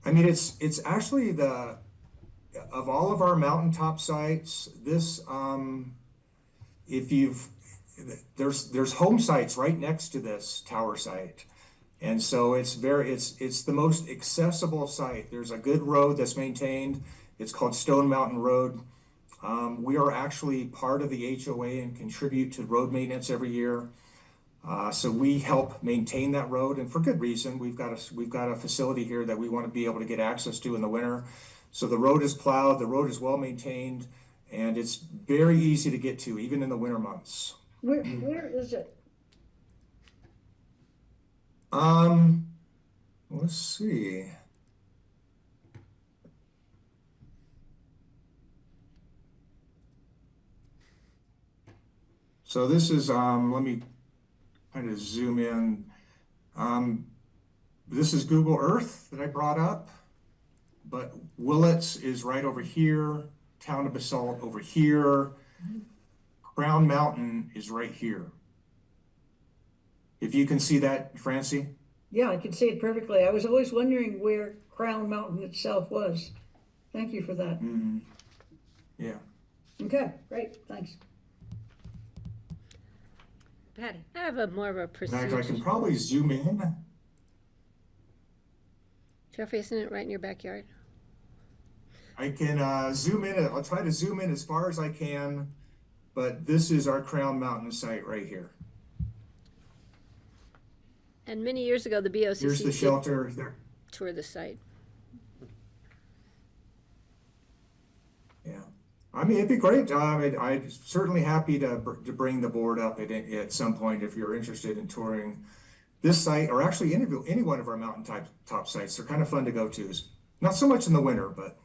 mean it's actually of all of our mountaintop sites, this there's home sites right next to this tower site. And so it's the most accessible site. There's a good road that's maintained. It's called Stone Mountain Road. We are actually part of the HOA and contribute to road maintenance every year. So we help maintain that road, and for good reason. We've got a facility here that we want to be able to get access to in the winter. So the road is plowed, the road is well maintained, and it's very easy to get to, even in the winter months. Where is it? Let's see. So this is, let me kind of zoom in. This is Google Earth that I brought up, but Willits is right over here, Town of Basalt over here, Crown Mountain is right here. If you can see that, Francie? Yeah, I can see it perfectly. I was always wondering where Crown Mountain itself was. Thank you for that. Mm-hmm. Yeah. Okay, great, thanks. Patty? I have more of a In fact, procedure. I can probably zoom in. Jeffrey, isn't it right in your backyard? I can zoom in. I'll try to zoom in as far as I can, but this is our Crown Mountain site right here. And many years ago, the BoCC Here's the shelter there. tour the site. Yeah, I mean, it'd be great. I'd certainly happy to bring the board up at some point if you're interested in touring this site, or actually any one of our mountain top sites. They're kind of fun to go to. Not so much in the winter, but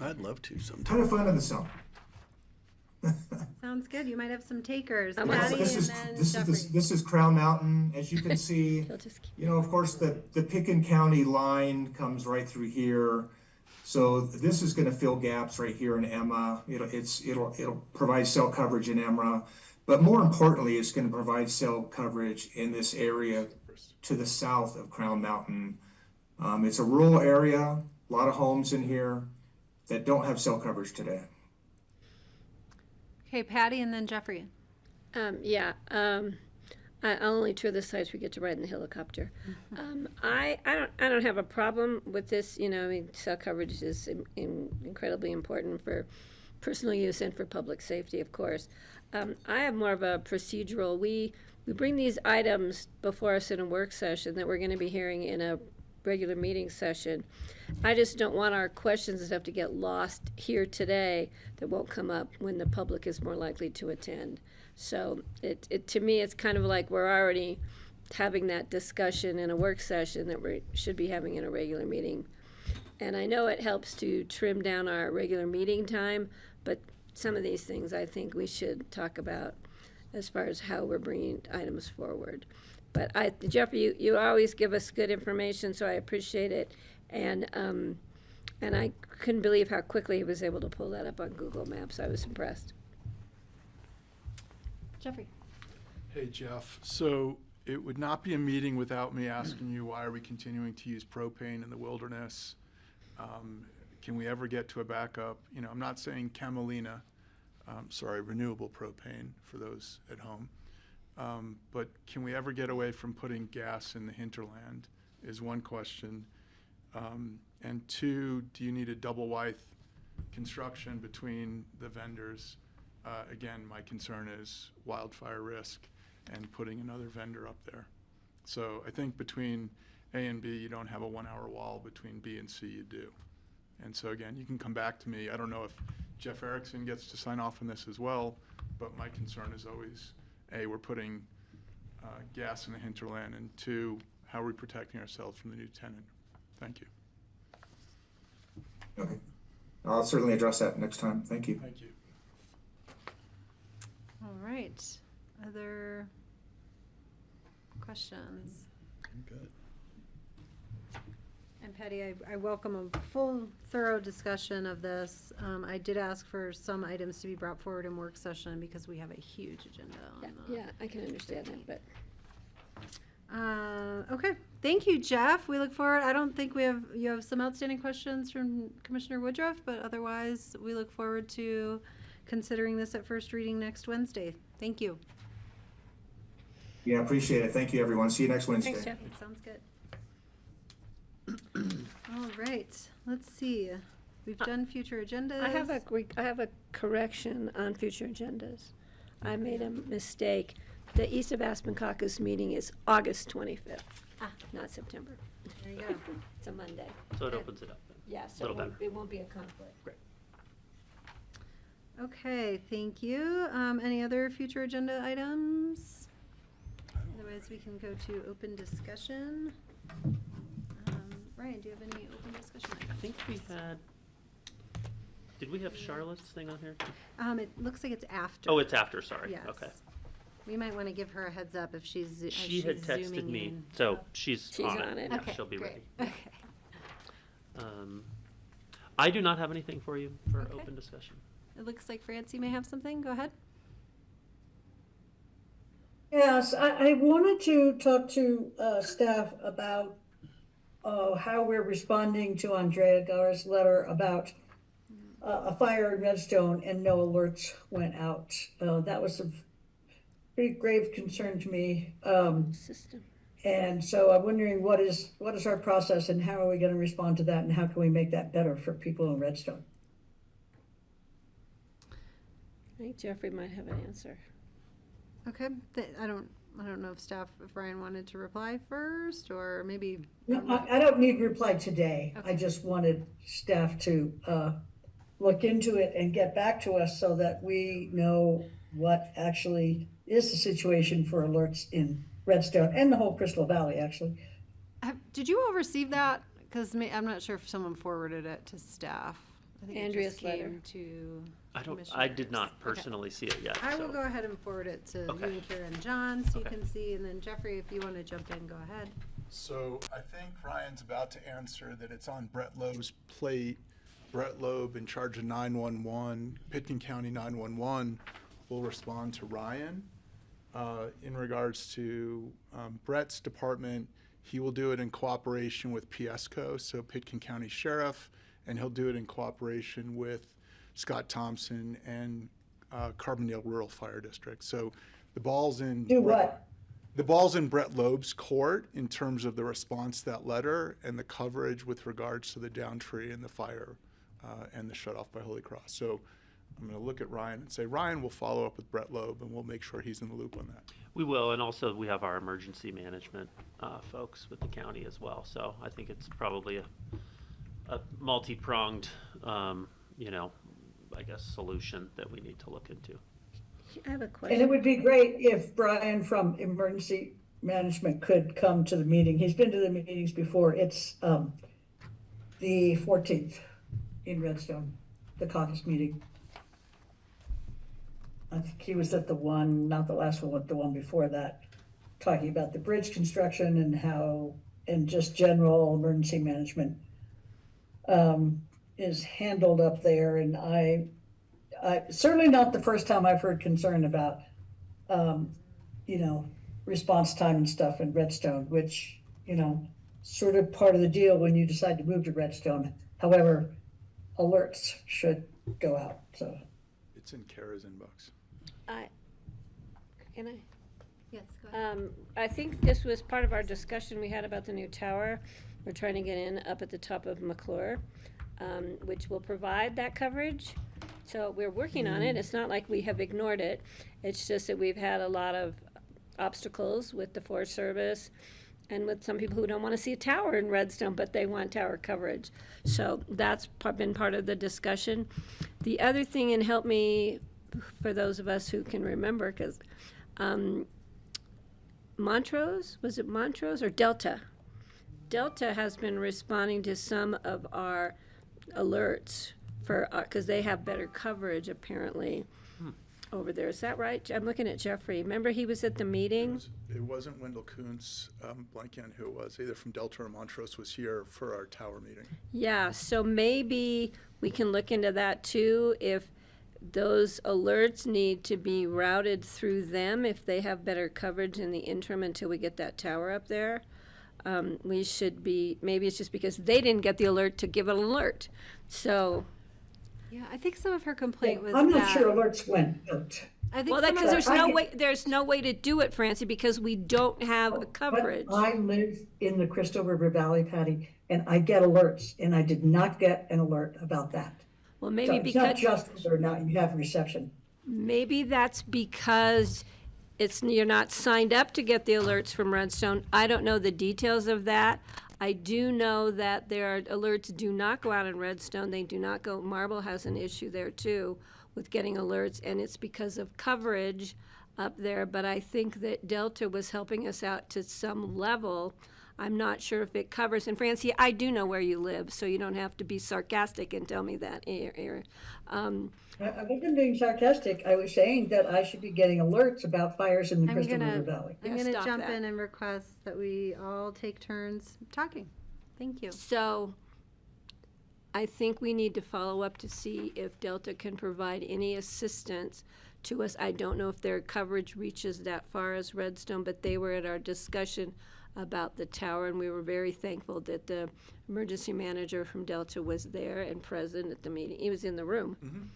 I'd love to sometime. kind of fun in the summer. Sounds good. You might have some takers. I'm Patty This and is then this Jeffrey. is this is Crown Mountain, as you can see. He'll just keep. You know, of course, the Picken County line comes right through here. So this is going to fill gaps right here in Emma. It'll provide cell coverage in Emma, but more importantly, it's going to provide cell coverage in this area to the south of Crown Mountain. It's a rural area, a lot of homes in here that don't have cell coverage today. Okay, Patty and then Jeffrey. I only tour the sites we get to ride in the helicopter. I don't have a problem with this. You know, I mean, cell coverage is incredibly important for personal use and for public safety, of course. I have more of a procedural. We bring these items before us in a work session that we're going to be hearing in a regular meeting session. I just don't want our questions and stuff to get lost here today that won't come up when the public is more likely to attend. So to me, it's kind of like we're already having that discussion in a work session that we should be having in a regular meeting. And I know it helps to trim down our regular meeting time, but some of these things I think we should talk about as far as how we're bringing items forward. But Jeffrey, you always give us good information, so I appreciate it. And I couldn't believe how quickly he was able to pull that up on Google Maps. I was impressed. Jeffrey. Hey, Jeff. So it would not be a meeting without me asking you, why are we continuing to use propane in the wilderness? Can we ever get to a backup? You know, I'm not saying camelina, renewable propane for those at home. But can we ever get away from putting gas in the hinterland is one question. And two, do you need a double wide construction between the vendors? Again, my concern is wildfire risk and putting another vendor up there. So I think between A and B, you don't have a 1 hour wall. Between B and C, you do. And so again, you can come back to me. I don't know if Jeff Erickson gets to sign off on this as well, but my concern is always, A, we're putting gas in the hinterland, and two, how are we protecting ourselves from the new tenant? Thank you. Okay. I'll certainly address that next time. Thank you. Thank you. All right. Other questions? I'm good. And Patty, I welcome a full, thorough discussion of this. I did ask for some items to be brought forward in work session because we have a huge agenda on Yeah, I can understand that, but. Okay, thank you, Jeff. We look forward. I don't think you have some outstanding questions from Commissioner Woodruff, but otherwise we look forward to considering this at first reading next Wednesday. Thank you. Yeah, appreciate it. Thank you, everyone. See you next Wednesday. Thanks, Jeff. Sounds good. All right, let's see. We've done future agendas. I have a correction on future agendas. I made a mistake. The East of Aspen Caucus meeting is August 25th, not September. There you go. It's a Monday. So it opens it up then. Yeah, so Little better. it won't be a conflict. Great. Okay, thank you. Any other future agenda items? Otherwise, we can go to open discussion. Ryan, do you have any open discussion items? I think we had, did we have Charlotte's thing on here? It looks like it's after. Oh, it's after, sorry. Yes. Okay. We might want to give her a heads up if she's She had texted zooming me, in. so she's on on it. it. Yeah, Okay, she'll be great. ready. Okay. I do not have anything for you for Okay. open discussion. It looks like Francie may have something. Go ahead. Yes, I wanted to talk to staff about how we're responding to Andrea Gar's letter about a fire in Redstone and no alerts went out. That was a pretty grave concern to me. System. And so I'm wondering what is our process and how are we going to respond to that and how can we make that better for people in Redstone? I think Jeffrey might have an answer. Okay. I don't know if Ryan wanted to reply first or maybe. No, I don't need reply today. Okay. I just wanted staff to look into it and get back to us so that we know what actually is the situation for alerts in Redstone and the whole Crystal Valley, actually. Did you all receive that? Because I'm not sure if someone forwarded it to staff. I think Andrea's it just came letter. to I did commissioners. not Okay. personally see it yet. I will so. go ahead and forward it to Okay. you and Kira and John so you Okay. can see. And then Jeffrey, if you want to jump in, go ahead. So I think Ryan's about to answer that it's on Brett Loeb's plate. Brett Loeb, in charge of 911, Pitkin County 911, will respond to Ryan. In regards to Brett's department, he will do it in cooperation with PSCO, so Pitkin County Sheriff, and he'll do it in cooperation with Scott Thompson and Carbondale Rural Fire District. So the ball's in. Do what? The ball's in Brett Loeb's court in terms of the response to that letter and the coverage with regards to the down tree and the fire and the shut off by Holy Cross. So I'm going to look at Ryan and say, Ryan will follow up with Brett Loeb and we'll make sure he's in the loop on that. We will, and also we have our emergency management folks with the county as well. So I think it's probably a multi-pronged, I guess, solution that we need to look into. I have a And it question. would be great if Brian from Emergency Management could come to the meeting. He's been to the meetings before. It's the 14th in Redstone, the caucus meeting. I think he was at the one, not the last one, but the one before that, talking about the bridge construction and how, and just general emergency management is handled up there. And I certainly not the first time I've heard concern about, you know, response time and stuff in Redstone, which, you know, sort of part of the deal when you decide to move to Redstone. However, alerts should go out, so. It's in Kara's inbox. Can I? Yes, go ahead. I think this was part of our discussion we had about the new tower. We're trying to get in up at the top of McClure, which will provide that coverage. So we're working on it. It's not like we have ignored it. It's just that we've had a lot of obstacles with the Forest Service and with some people who don't want to see a tower in Redstone, but they want tower coverage. So that's been part of the discussion. The other thing, and help me, for those of us who can remember, because Montrose, was it Montrose or Delta? Delta has been responding to some of our alerts for, because they have better coverage apparently over there. Is that right? I'm looking at Jeffrey. Remember he was at the meeting? It wasn't Wendell Kuntz, blanking on who it was, either from Delta or Montrose was here for our tower meeting. Yeah, so maybe we can look into that too, if those alerts need to be routed through them, if they have better coverage in the interim until we get that tower up there. We should be, maybe it's just because they didn't get the alert to give an alert. So, Yeah, I think some of her complaint was I'm not that. sure alerts went out. I think well, some because of there's no way to do it, Francie, because we don't have But coverage. I live in the Crystal River Valley, Patty, and I get alerts, and I did not get an alert about that. Well, So maybe it's not because, just whether or not you have reception. maybe that's because you're not signed up to get the alerts from Redstone. I don't know the details of that. I do know that alerts do not go out in Redstone. They do not go, Marble has an issue there too with getting alerts, and it's because of coverage up there. But I think that Delta was helping us out to some level. I'm not sure if it covers. And Francie, I do know where you live, so you don't have to be sarcastic and tell me that. I wasn't being sarcastic. I was saying that I should be getting alerts about fires in the I'm Crystal gonna- River Valley. I'm Yeah, going to stop jump that. in and request that we all take turns talking. Thank you. So I think we need to follow up to see if Delta can provide any assistance to us. I don't know if their coverage reaches that far as Redstone, but they were at our discussion about the tower, and we were very thankful that the emergency manager from Delta was there and present at the meeting. He was in the room.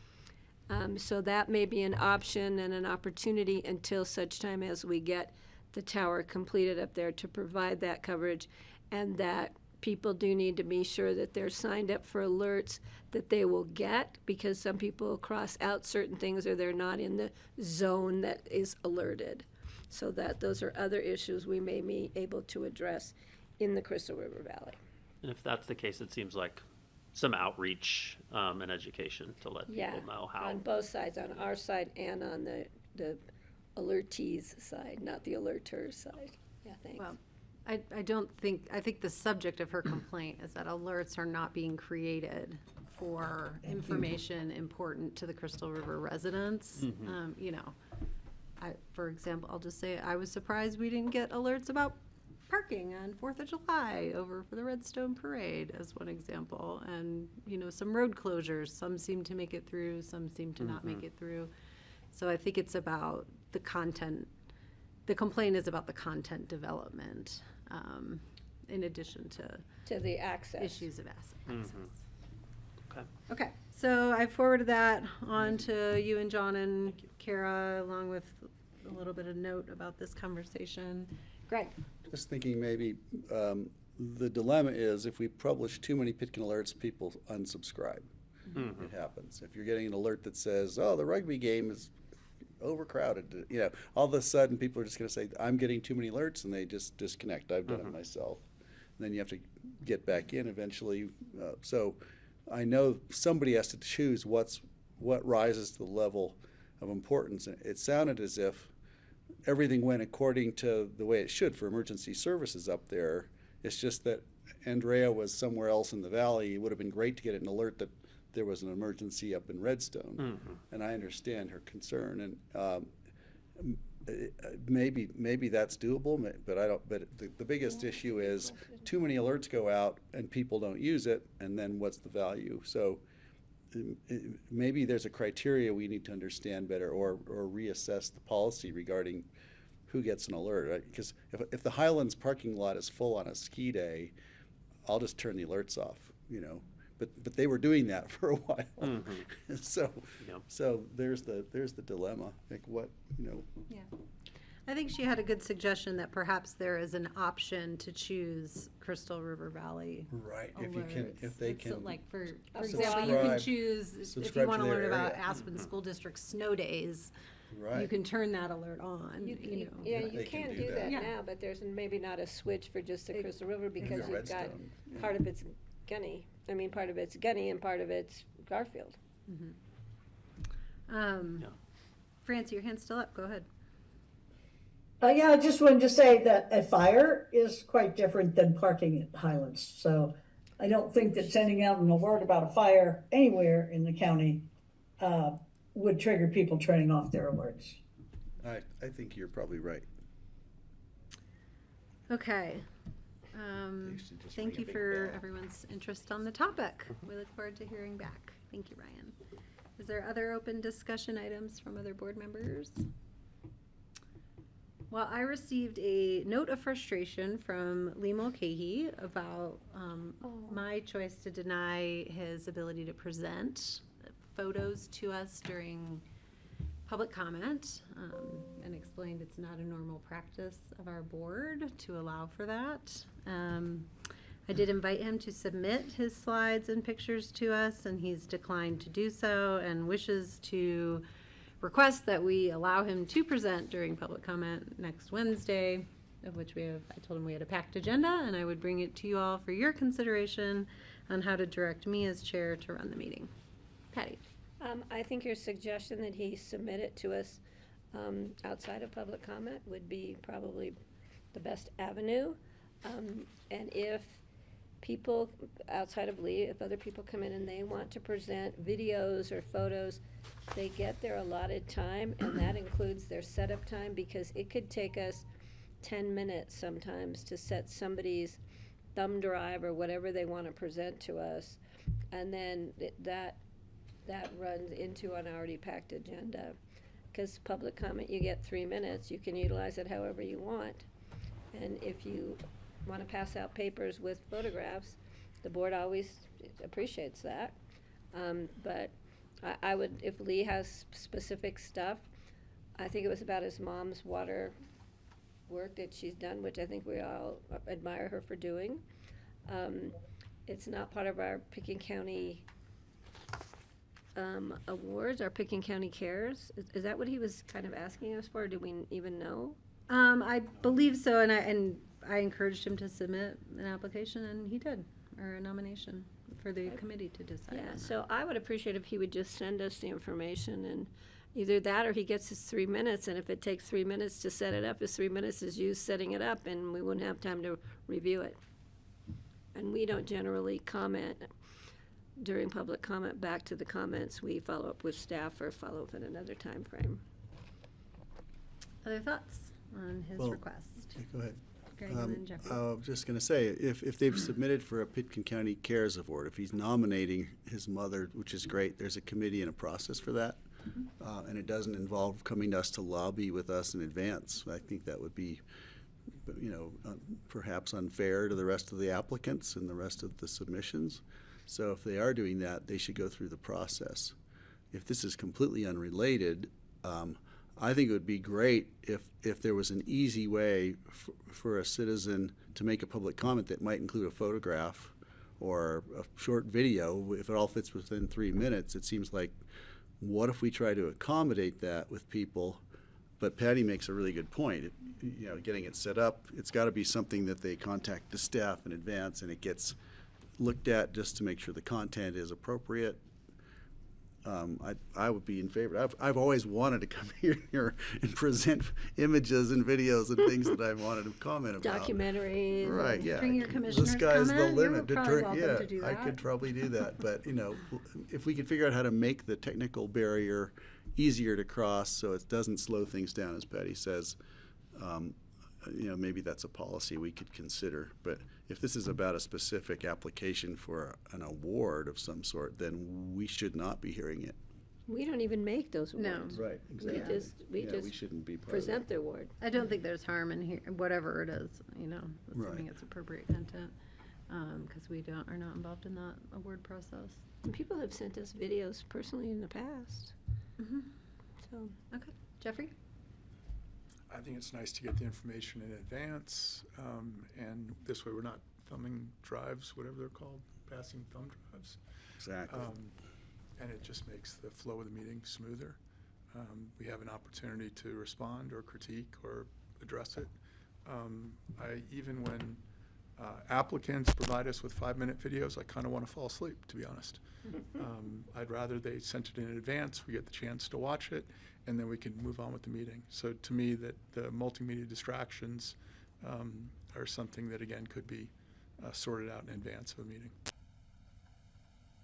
So that may be an option and an opportunity until such time as we get the tower completed up there to provide that coverage, and that people do need to be sure that they're signed up for alerts that they will get, because some people cross out certain things or they're not in the zone that is alerted. So that those are other issues we may be able to address in the Crystal River Valley. And if that's the case, it seems like some outreach and education to let Yeah, people know how. on both sides, on our side and on the alertees side, not the alerters side. Yeah, thanks. Well, I think the subject of her complaint is that alerts are not being created for information important to the Crystal River residents. You know, for example, I'll just say, I was surprised we didn't get alerts about parking on 4th of July over for the Redstone Parade as one example. And, you know, some road closures, some seem to make it through, some seem to not make it through. So I think it's about the content. The complaint is about the content development, in addition to To the access. issues of access. Okay. Okay, so I forwarded that on to you and John and Kara, along with a little bit of note about this conversation. Greg? Just thinking maybe the dilemma is if we publish too many Pitkin alerts, people unsubscribe. It happens. If you're getting an alert that says, oh, the rugby game is overcrowded, you know, all of a sudden people are just going to say, I'm getting too many alerts, and they just disconnect. I've done it myself. And then you have to get back in eventually. So I know somebody has to choose what rises to the level of importance. It sounded as if everything went according to the way it should for emergency services up there. It's just that Andrea was somewhere else in the valley. It would have been great to get an alert that there was an emergency up in Redstone, and I understand her concern. And maybe that's doable, but I don't. But the biggest issue is too many alerts go out and people don't use it, and then what's the value? So maybe there's a criteria we need to understand better, or reassess the policy regarding who gets an alert. Right? Because if the Highlands parking lot is full on a ski day, I'll just turn the alerts off. But they were doing that for a while. So there's the dilemma. Like what. Yeah. I think she had a good suggestion that perhaps there is an option to choose Crystal River Valley. Right. Alerts. If they So can. like for example, you can choose, if you subscribe want to to their learn about area. Aspen School District snow days, Right. you can turn that alert on, Yeah, Yeah, you they can can do do that. that Yeah. now, but there's maybe not a switch for just the Crystal River because the you've got Redstone, yeah. part of it's Gunny. I mean, part of it's Gunny and part of it's Garfield. Francie, your hand's still up, go ahead. Yeah, I just wanted to say that a fire is quite different than parking at Highlands. So I don't think that sending out an alert about a fire anywhere in the county would trigger people turning off their alerts. I think you're probably right. Okay. They should just Thank ring a you big for bell. everyone's interest on the topic. We look forward to hearing back. Thank you, Ryan. Is there other open discussion items from other board members? Well, I received a note of frustration from Lee Mulcahy about my choice to deny his ability to present photos to us during public comment, and explained it's not a normal practice of our board to allow for that. I did invite him to submit his slides and pictures to us, and he's declined to do so and wishes to request that we allow him to present during public comment next Wednesday, of which I told him we had a packed agenda, and I would bring it to you all for your consideration on how to direct me as chair to run the meeting. Patty? I think your suggestion that he submit it to us outside of public comment would be probably the best avenue. And if people outside of Lee, if other people come in and they want to present videos or photos, they get their allotted time, and that includes their setup time, because it could take us 10 minutes sometimes to set somebody's thumb drive or whatever they want to present to us. And then that runs into an already packed agenda. Because public comment, you get 3 minutes, you can utilize it however you want. And if you want to pass out papers with photographs, the board always appreciates that. But I would, if Lee has specific stuff, I think it was about his mom's water work that she's done, which I think we all admire her for doing. It's not part of our Picking County awards, our Picking County Cares. Is that what he was kind of asking us for? Do we even know? I believe so, and I encouraged him to submit an application, and he did, or a nomination for the committee to decide on Yeah, that. so I would appreciate if he would just send us the information, and either that or he gets his 3 minutes, and if it takes 3 minutes to set it up, his 3 minutes is used setting it up, and we wouldn't have time to review it. And we don't generally comment during public comment back to the comments. We follow up with staff or follow up in another time frame. Other thoughts on his request? Okay, go ahead. Greg and then Jeffrey. I was just going to say, if they've submitted for a Pitkin County Cares Award, if he's nominating his mother, which is great, there's a committee and a process for that. And it doesn't involve coming to us to lobby with us in advance. I think that would be, perhaps unfair to the rest of the applicants and the rest of the submissions. So if they are doing that, they should go through the process. If this is completely unrelated, I think it would be great if there was an easy way for a citizen to make a public comment that might include a photograph or a short video. If it all fits within 3 minutes, it seems like, what if we try to accommodate that with people? But Patty makes a really good point. Getting it set up, it's got to be something that they contact the staff in advance, and it gets looked at just to make sure the content is appropriate. I would be in favor. I've always wanted to come here and present images and videos and things that I wanted to comment about. Documentary. Right, yeah. During your The commissioner's sky's the comment, you're limit. probably welcome Yeah, to do I that. could probably do that, but, if we could figure out how to make the technical barrier easier to cross so it doesn't slow things down, as Patty says, maybe that's a policy we could consider. But if this is about a specific application for an award of some sort, then we should not be hearing it. We don't even make those No. awards. Right, exactly. We Yeah, just we shouldn't be part of present that. the award. I don't think there's harm in here, whatever it is, Right. assuming it's appropriate content, because we are not involved in that award process. And people have sent us videos personally in the past. Mm-hmm. So, Okay, Jeffrey? I think it's nice to get the information in advance, and this way we're not thumbing drives, whatever they're called, passing thumb drives. Exactly. And it just makes the flow of the meeting smoother. We have an opportunity to respond or critique or address it. Even when applicants provide us with 5-minute videos, I kind of want to fall asleep, to be honest. I'd rather they sent it in advance, we get the chance to watch it, and then we can move on with the meeting. So to me, that the multimedia distractions are something that, again, could be sorted out in advance of a meeting.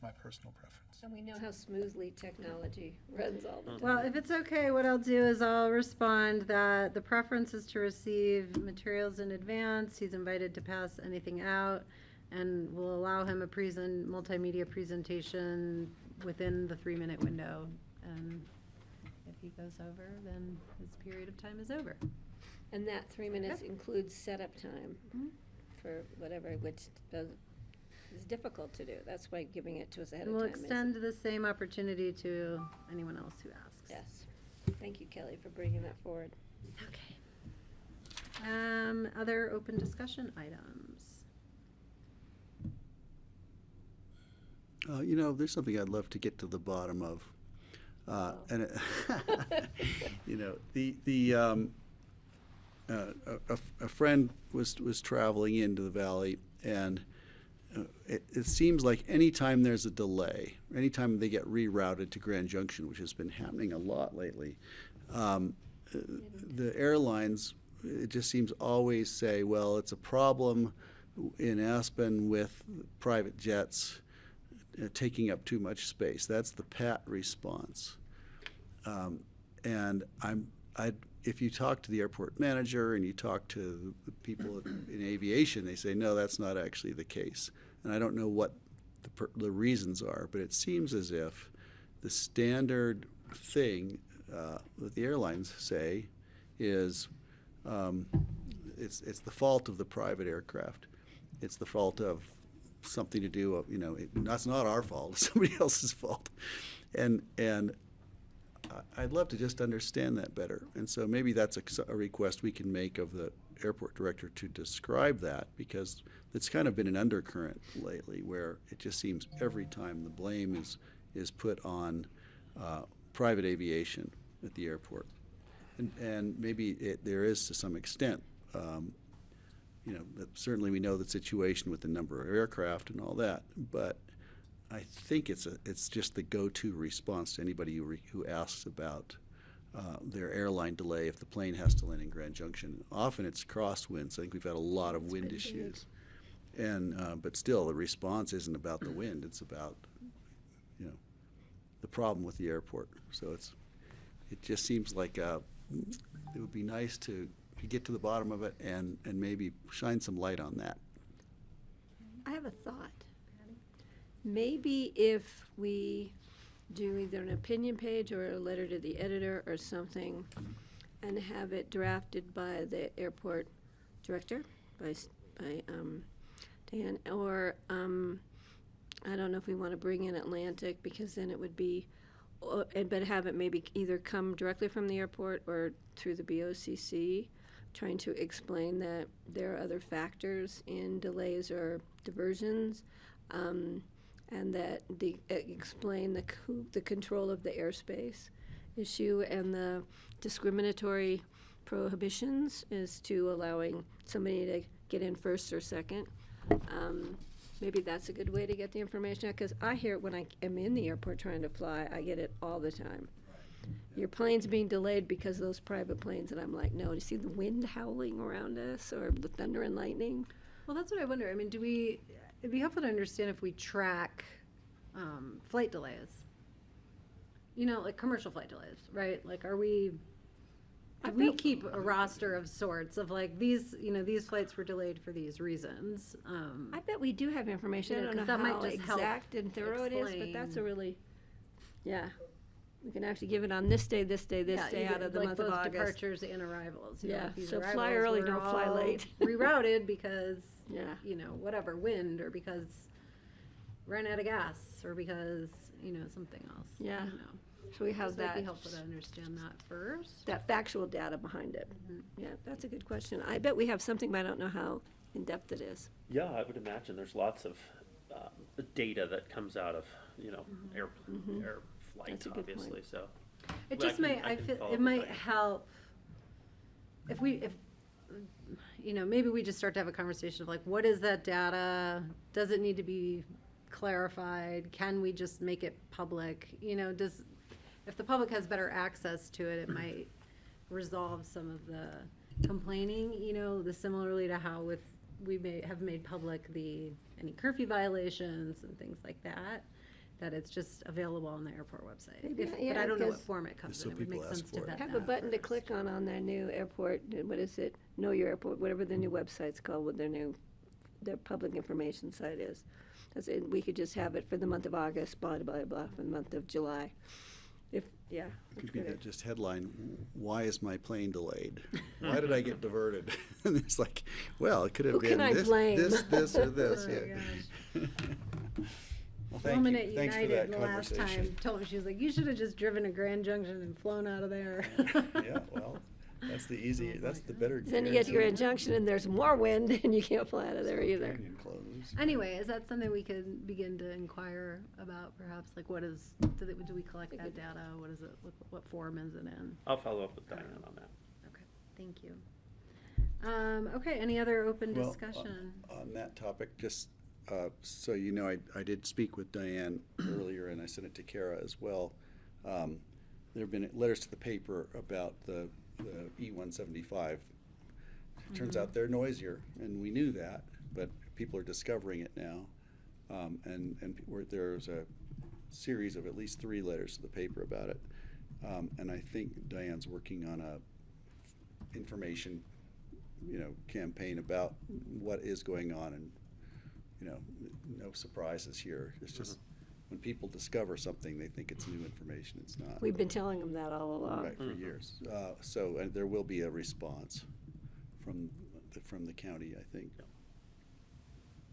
My personal preference. and we know how smoothly technology runs all the time. Well, if it's okay, what I'll do is I'll respond that the preference is to receive materials in advance. He's invited to pass anything out, and we'll allow him a multimedia presentation within the 3-minute window. And if he goes over, then his period of time is over. And that 3 minutes includes setup time for whatever, which is difficult to do. That's why giving it to us ahead And of we'll time is. extend the same opportunity to anyone else who asks. Yes. Thank you, Kelly, for bringing that forward. Okay. Other open discussion items? There's something I'd love to get to the bottom of. And a friend was traveling into the valley, and it seems like anytime there's a delay, anytime they get rerouted to Grand Junction, which has been happening a lot lately, the airlines, it just seems always say, well, it's a problem in Aspen with private jets taking up too much space. That's the pat response. And if you talk to the airport manager and you talk to the people in aviation, they say, no, that's not actually the case. And I don't know what the reasons are, but it seems as if the standard thing that the airlines say is it's the fault of the private aircraft. It's the fault of something to do, that's not our fault, it's somebody else's fault. And I'd love to just understand that better. And so maybe that's a request we can make of the airport director to describe that, because it's kind of been an undercurrent lately where it just seems every time the blame is put on private aviation at the airport. And maybe there is to some extent, certainly we know the situation with the number of aircraft and all that, but I think it's just the go-to response to anybody who asks about their airline delay if the plane has to land in Grand Junction. Often it's crosswinds. I think we've had a lot of wind issues, but still the response isn't about the wind. It's about the problem with the airport. So it just seems like it would be nice to get to the bottom of it and maybe shine some light on that. I have a thought. Maybe if we do either an opinion page or a letter to the editor or something and have it drafted by the airport director, by Dan, or I don't know if we want to bring in Atlantic, because then it would be, but have it maybe either come directly from the airport or through the BoCC, trying to explain that there are other factors in delays or diversions, and that explain the control of the airspace issue and the discriminatory prohibitions as to allowing somebody to get in first or second. Maybe that's a good way to get the information out, because I hear it when I am in the airport trying to fly. I get it all the time. Your plane's being delayed because of those private planes, and I'm like, no, do you see the wind howling around us, or the thunder and lightning? Well, that's what I wonder. I mean, it'd be helpful to understand if we track flight delays. You know, like commercial flight delays, right? Like, do we keep a roster of sorts of like these flights were delayed for these reasons? I bet we do have information. You know, I don't 'cause know that might how just help exact and thorough it is, but explain. that's a really, yeah. We can actually give it on this day, this day, this day out of the like month of both August. departures and arrivals. You know, Yeah, if these so fly arrivals early, were don't fly all late. rerouted because Yeah. whatever, wind, or because ran out of gas, or because something else. Yeah. I don't know. So we have Just might be that, helpful to understand that first. that factual data behind it. Yeah, that's a good question. I bet we have something, but I don't know how in-depth it is. Yeah, I would imagine there's lots of data that comes out of, air flight, That's a good point. obviously, so. It Well, just may, I can feel, follow it up might with that. help if maybe we just start to have a conversation of like, what is that data? Does it need to be clarified? Can we just make it public? If the public has better access to it, it might resolve some of the complaining, similarly to how we may have made public any curfew violations and things like that it's just available on the airport website. Maybe, But yeah, I don't know what because- form it comes So in. It would make people ask sense to for it. vet Have a that button to first. click on their new airport, what is it? Know Your Airport, whatever their new website's called, what their public information site is. We could just have it for the month of August, blah, blah, blah, for the month of July. It could be that just headline, why is my plane delayed? Why did I get diverted? And it's like, well, it could have Who been can I this, blame? this, or this, Oh, yeah. Well, thank Woman you. at Thanks for United that the last conversation. time told me, she was like, you should have just driven to Grand Junction and flown out of there. Yeah, well, that's the easy, that's the better. Then you get to Grand Junction and there's more wind and you can't fly out of there either. Canyon closed. Anyway, is that something we could begin to inquire about, perhaps? Like, do we collect that data? What is it, what form is it in? I'll follow up with Diane on that. Okay, thank you. Okay, any other open Well, discussion? On that topic, just so you know, I did speak with Diane earlier, and I sent it to Kara as well. There have been letters to the paper about the E-175. Turns out they're noisier, and we knew that, but people are discovering it now. There's a series of at least 3 letters to the paper about it. And I think Diane's working on a information campaign about what is going on, and no surprises here. It's just when people discover something, they think it's new information. It's not. We've been telling them that all along. Right, for years. And there will be a response from the county, I think.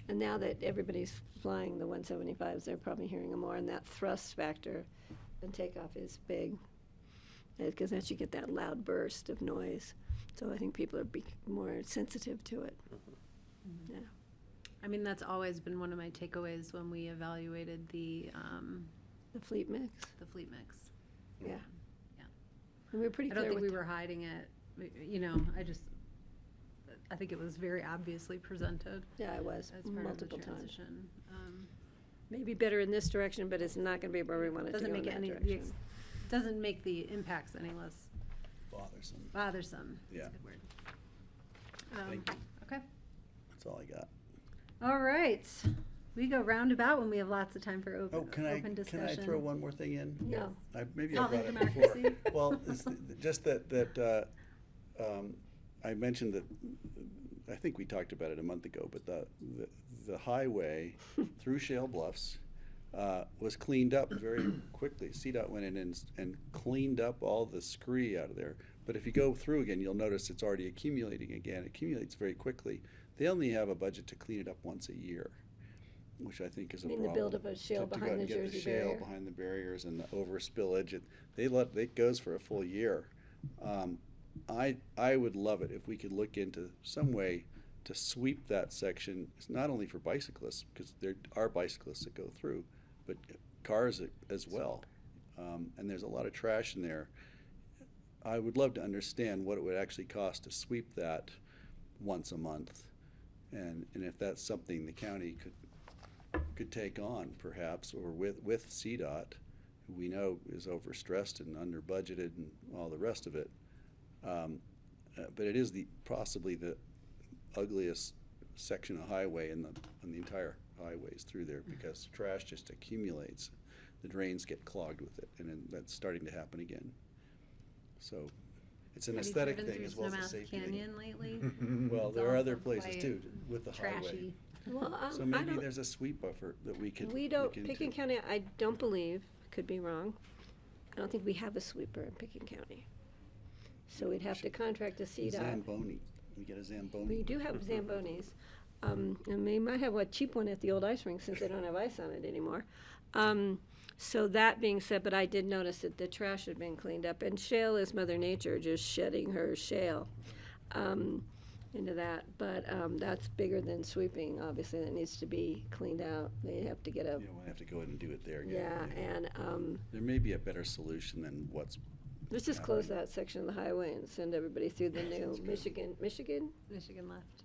And now that everybody's flying the 175s, they're probably hearing them more, and that thrust factor and takeoff is big, because then you get that loud burst of noise. So I think people are more sensitive to it. Yeah. I mean, that's always been one of my takeaways when we evaluated the fleet mix. fleet mix. Yeah. Yeah. And we were pretty I clear don't think we with were hiding it. I think it was very obviously presented Yeah, I was as part multiple of the times. transition. Maybe better in this direction, but it's not going to be where we want it to Doesn't go in make it that any, direction. doesn't make the impacts any less Bothersome. bothersome. Yeah. That's a good word. Thank you. Okay. That's all I got. All right. We go roundabout when we have lots of time for Oh, open can I discussion. throw one more thing in? No. Maybe I Solving brought it before. democracy. Well, it's just that I mentioned that, I think we talked about it a month ago, but the highway through Shale Bluffs was cleaned up very quickly. CDOT went in and cleaned up all the scree out of there. But if you go through again, you'll notice it's already accumulating again. It accumulates very quickly. They only have a budget to clean it up once a year, which I think is a You mean problem. the buildup of shale To go behind out the and get Jersey shale barrier? behind the barriers and the overspillage. It goes for a full year. I would love it if we could look into some way to sweep that section. It's not only for bicyclists, because there are bicyclists that go through, but cars as well. And there's a lot of trash in there. I would love to understand what it would actually cost to sweep that once a month. And if that's something the county could take on perhaps, or with CDOT, who we know is overstressed and under budgeted and all the rest of it. But it is possibly the ugliest section of highway on the entire highways through there, because trash just accumulates. The drains get clogged with it, and that's starting to happen again. So it's an Have you aesthetic driven thing through as well as a Snowmass safety thing. Canyon lately? Well, It's there are other also places quite too with the highway. trashy. Well, So I maybe don't, there's a sweep buffer that we could we don't, look into. Picken County, I don't believe, could be wrong. I don't think we have a sweeper in Picken County. So we'd have to contract a CDOT. Zamboni. We get a Zamboni. We do have Zambonis. And we might have a cheap one at the old ice rink since they don't have ice on it anymore. So that being said, but I did notice that the trash had been cleaned up, and shale is Mother Nature just shedding her shale into that. But that's bigger than sweeping, obviously, that needs to be cleaned out. They have to get a, You know, we'll have to go in and do it there yeah, again. and There may be a better solution than what's, let's just close that section of the highway and send everybody through the new Michigan Michigan left.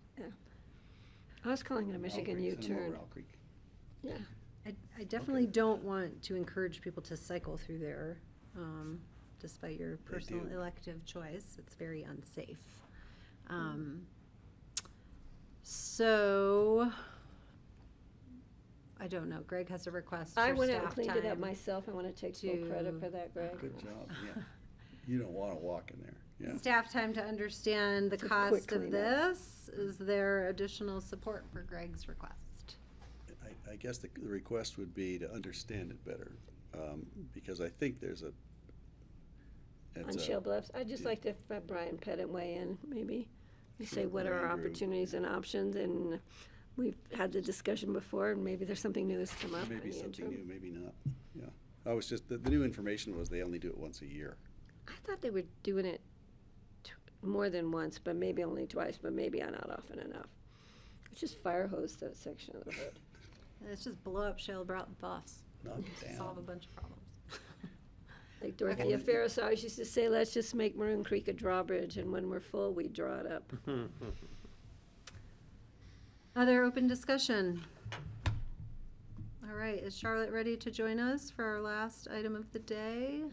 I was calling it a Michigan Owl Creek, send 'em over U-turn. Owl Creek. Yeah. I definitely don't want to encourage people to cycle through there, despite your personal do. elective choice. It's very unsafe. So, I don't know. Greg has a request for I went out and staff cleaned it up time. myself. I want to take full credit to- for that, Greg. Good job, yeah. You don't want to walk in there, yeah. Staff time to understand the It's a quick cost of cleanup. this. Is there additional support for Greg's request? I guess the request would be to understand it better, because I think there's a. On it's a- Shale Bluffs, I'd just yeah. like to have Brian Pettit weigh in, maybe. You say, Sure, what or are our Andrew. opportunities and options, and we've had the discussion before, and maybe there's something new that's come up in Maybe the something interim. new, maybe not, yeah. I was just, the new information was they only do it once a year. I thought they were doing it more than once, but maybe only twice, but maybe not often enough. It's just fire hose that section of the road. Let's just blow up Shale Bluffs. Knock it Solve a down. bunch of problems. Like Dorothea Ferris always used to say, let's just make Maroon Creek a drawbridge, and when we're full, we draw it up. Other open discussion? All right, is Charlotte ready to join us for our last item of the day?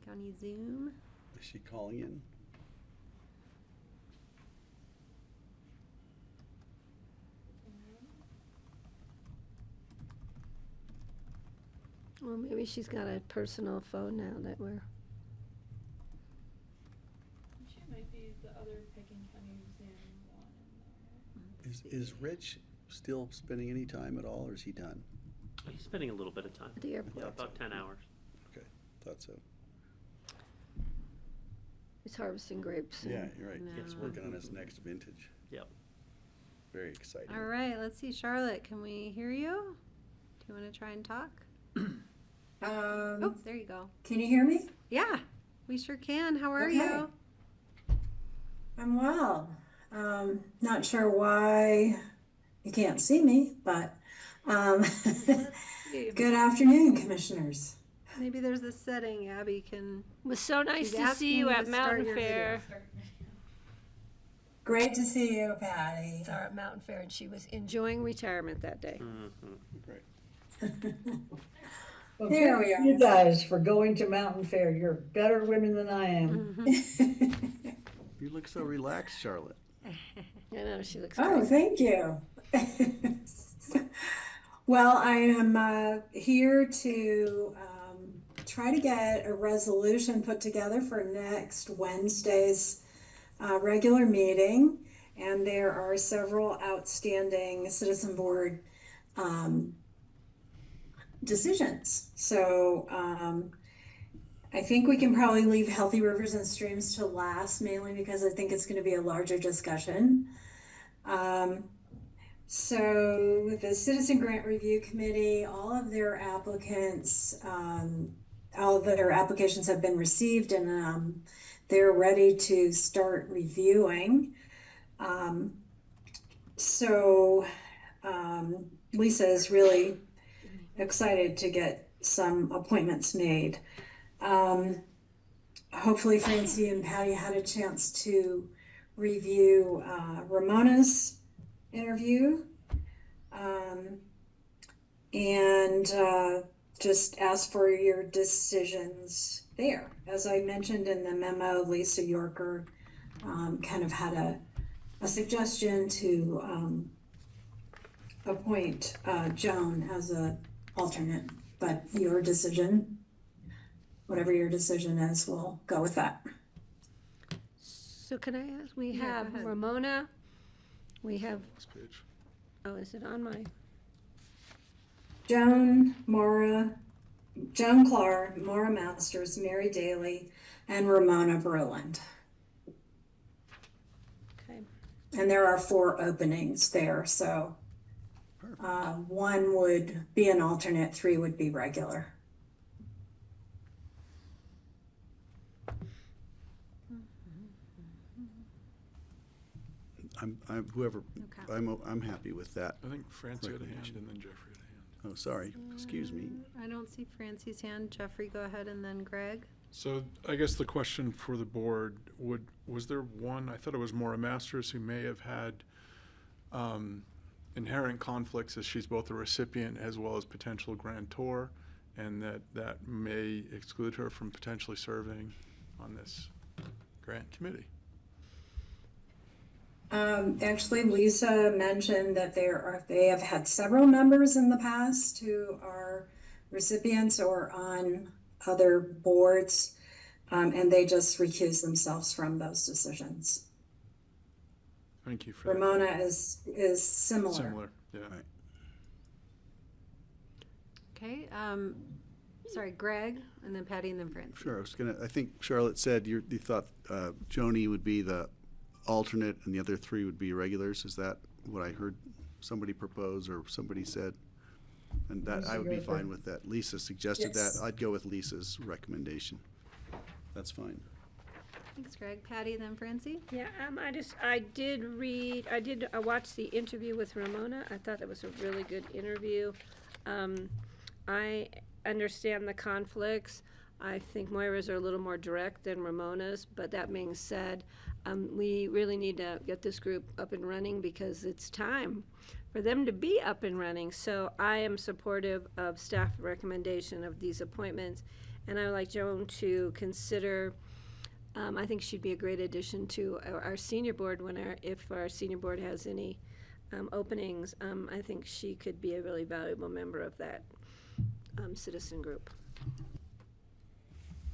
County Zoom. Is she calling in? Well, maybe she's got a personal phone now that we're, She might be the other Picken County Zoom one. Is Rich still spending any time at all, or is he done? He's spending a little bit of time. at the airport. Yeah, about 10 hours. Okay, thought so. He's harvesting grapes. Yeah, and- you're right. He's No. working on his next vintage. Yep. Very exciting. All right, let's see, Charlotte, can we hear you? Do you want to try and talk? Oh, there you go. Can you hear me? Yeah, we sure can. How are Okay. you? I'm well. Not sure why you can't see me, but good afternoon, commissioners. Maybe there's a setting Abby can. It was so nice She's to asking see you you at to start Mountain your Fair. Great to see you, Patty. Saw her at Mountain Fair, and she was enjoying retirement that day. Great. Well, There thank we are. You guys for going to Mountain Fair. You're better women than I am. You look so relaxed, Charlotte. I know, she looks Oh, great. thank you. Well, I am here to try to get a resolution put together for next Wednesday's regular meeting. And there are several outstanding citizen board decisions. So I think we can probably leave healthy rivers and streams to last, mainly because I think it's going to be a larger discussion. So the Citizen Grant Review Committee, all of their applicants, all of their applications have been received, and they're ready to start reviewing. Lisa is really excited to get some appointments made. Hopefully Francie and Patty had a chance to review Ramona's interview. and just ask for your decisions there. As I mentioned in the memo, Lisa Yorker kind of had a suggestion to appoint Joan as a alternate, but your decision, whatever your decision is, we'll go with that. So can I ask, we Yeah, go have ahead. Ramona, we have, Next page. oh, is it on my, Joan, Joan Clark, Maura Masters, Mary Daly, and Ramona Verland. okay. And there are 4 openings there, so one would be an alternate, 3 would be regular. I'm happy with that. I think Francie had a hand and then Jeffrey had a hand. Oh, sorry, excuse me. I don't see Francie's hand. Jeffrey, go ahead, and then Greg. So I guess the question for the board was there one, I thought it was Maura Masters, who may have had inherent conflicts as she's both a recipient as well as potential grantor, and that may exclude her from potentially serving on this grant committee. Actually, Lisa mentioned that they have had several members in the past who are recipients or on other boards, and they just recuse themselves from those decisions. Thank you for that. Ramona is similar. Similar, yeah. Right. Okay, sorry, Greg, and then Patty, and then Francie. Sure, I think Charlotte said you thought Joni would be the alternate and the other 3 would be regulars. Is that what I heard somebody propose or somebody said? And that, I would be fine with that. Lisa suggested that. Yes. I'd go with Lisa's recommendation. That's fine. Thanks, Greg. Patty, then Francie. Yeah, I watched the interview with Ramona. I thought that was a really good interview. I understand the conflicts. I think Moira's are a little more direct than Ramona's, but that being said, we really need to get this group up and running because it's time for them to be up and running. So I am supportive of staff recommendation of these appointments, and I would like Joan to consider. I think she'd be a great addition to our senior board if our senior board has any openings. I think she could be a really valuable member of that citizen group.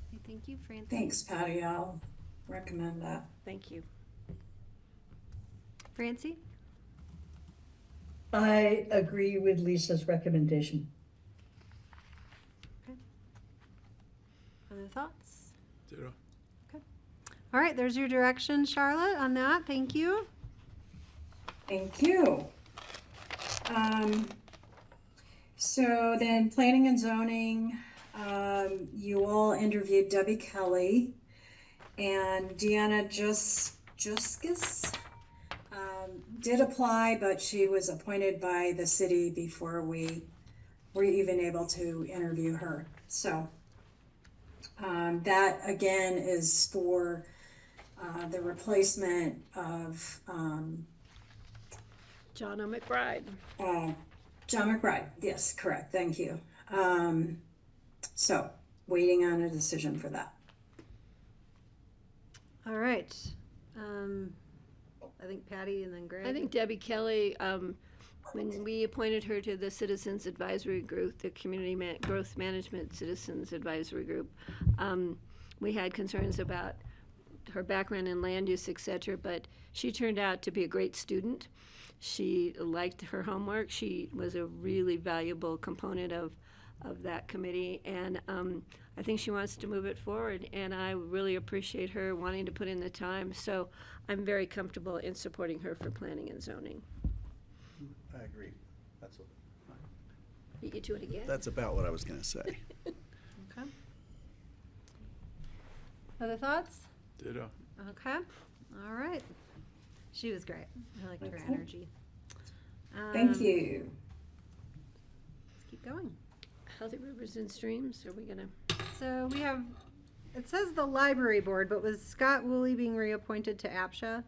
Okay, thank you, Francie. Thanks, Patty. I'll recommend that. Thank you. Francie? I agree with Lisa's recommendation. Other thoughts? Ditto. All right, there's your direction, Charlotte, on that. Thank you. Thank you. So then planning and zoning, you all interviewed Debbie Kelly and Deanna Juskis did apply, but she was appointed by the city before we were even able to interview her. So that again is for the replacement of John McBride. John McBride. Yes, correct. Thank you. So waiting on a decision for that. All right. I think Patty and then Greg. I think Debbie Kelly, when we appointed her to the Citizens Advisory Group, the Community Growth Management Citizens Advisory Group, we had concerns about her background in land use, et cetera, but she turned out to be a great student. She liked her homework. She was a really valuable component of that committee, and I think she wants to move it forward, and I really appreciate her wanting to put in the time, so I'm very comfortable in supporting her for planning and zoning. I agree. Beat you to it again? That's about what I was going to say. Okay. Other thoughts? Ditto. Okay. All right. She was great. I liked her Okay. energy. Thank you. Let's keep going. Healthy rivers and streams, are we gonna? So we have, it says the library board, but was Scott Woolley being reappointed to APSHA?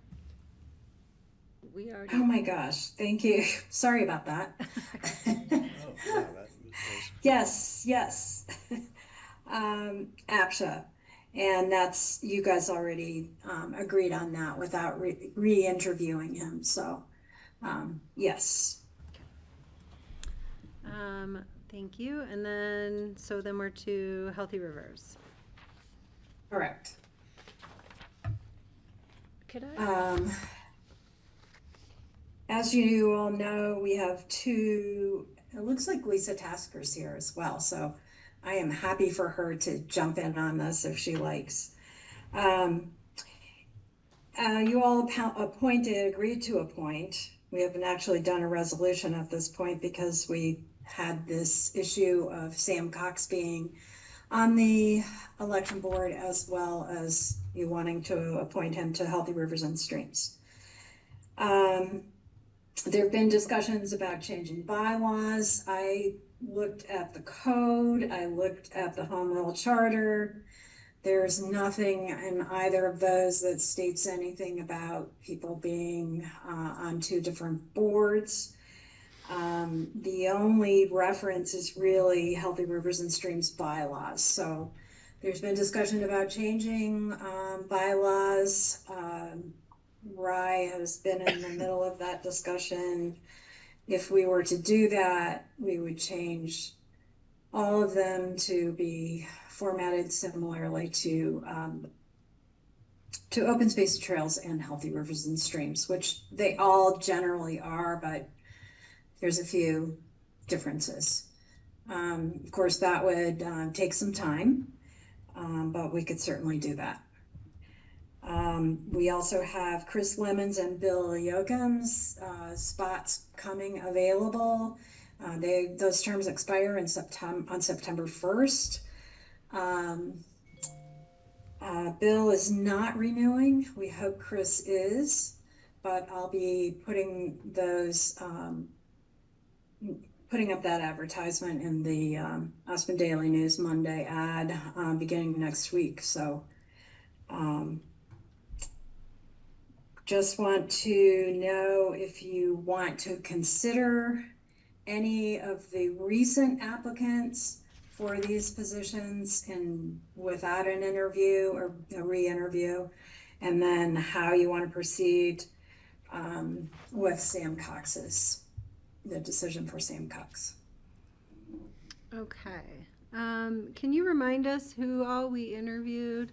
We already. Oh my gosh, thank you. Sorry about that. Oh, yeah, Yes, yes. APSHA. And that's, you guys already agreed on that without re-interviewing him, so, yes. Thank you. And then, so then we're to Healthy Rivers. Correct. Could I? As you all know, we have two, it looks like Lisa Tasker's here as well, so I am happy for her to jump in on this if she likes. You all agreed to appoint. We haven't actually done a resolution at this point because we had this issue of Sam Cox being on the election board, as well as you wanting to appoint him to Healthy Rivers and Streams. There have been discussions about changing bylaws. I looked at the code, I looked at the home rule charter. There's nothing in either of those that states anything about people being on two different boards. The only reference is really Healthy Rivers and Streams bylaws. So there's been discussion about changing bylaws. Rye has been in the middle of that discussion. If we were to do that, we would change all of them to be formatted similarly to open space trails and Healthy Rivers and Streams, which they all generally are, but there's a few differences. Of course, that would take some time, but we could certainly do that. We also have Chris Lemons and Bill Yoakum's spots coming available. Those terms expire on September 1st. Bill is not renewing. We hope Chris is, but I'll be putting those, putting up that advertisement in the Aspen Daily News Monday ad beginning next week. So just want to know if you want to consider any of the recent applicants for these positions and without an interview or a re-interview, and then how you want to proceed with Sam Cox's, the decision for Sam Cox. Okay. Can you remind us who all we interviewed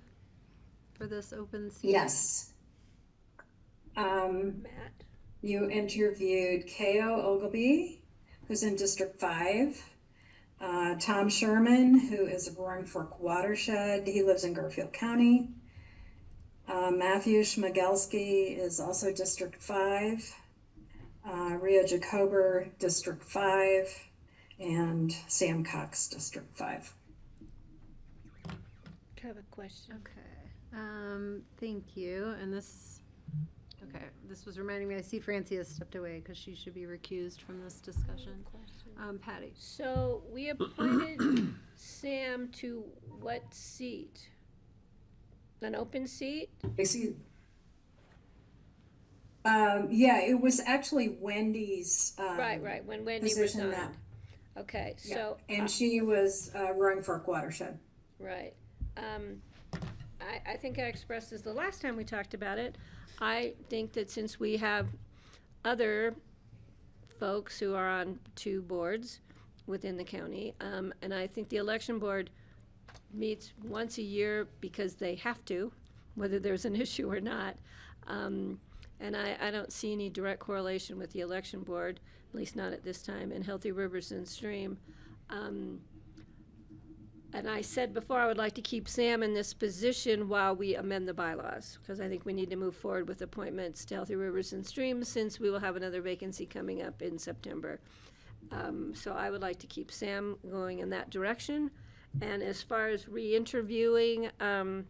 for this open seat? Yes. Matt. You interviewed K.O. Ogilvy, who's in District 5. Tom Sherman, who is a Roaring Fork watershed. He lives in Garfield County. Matthew Schmigelski is also District 5. Ria Jacober, District 5. And Sam Cox, District 5. I have a question. Okay. Thank you. And this was reminding me, I see Francie has stepped away because she should be recused from this discussion. Patty. So we appointed Sam to what seat? An open seat? Yeah, it was actually Wendy's Right, when Wendy position resigned. that. Okay, Yeah. so. And she was Roaring Fork watershed. Right. I think I expressed this the last time we talked about it. I think that since we have other folks who are on two boards within the county, and I think the election board meets once a year because they have to, whether there's an issue or not. And I don't see any direct correlation with the election board, at least not at this time, and Healthy Rivers and Stream. And I said before I would like to keep Sam in this position while we amend the bylaws, because I think we need to move forward with appointments to Healthy Rivers and Streams since we will have another vacancy coming up in September. So I would like to keep Sam going in that direction. And as far as re-interviewing, I'm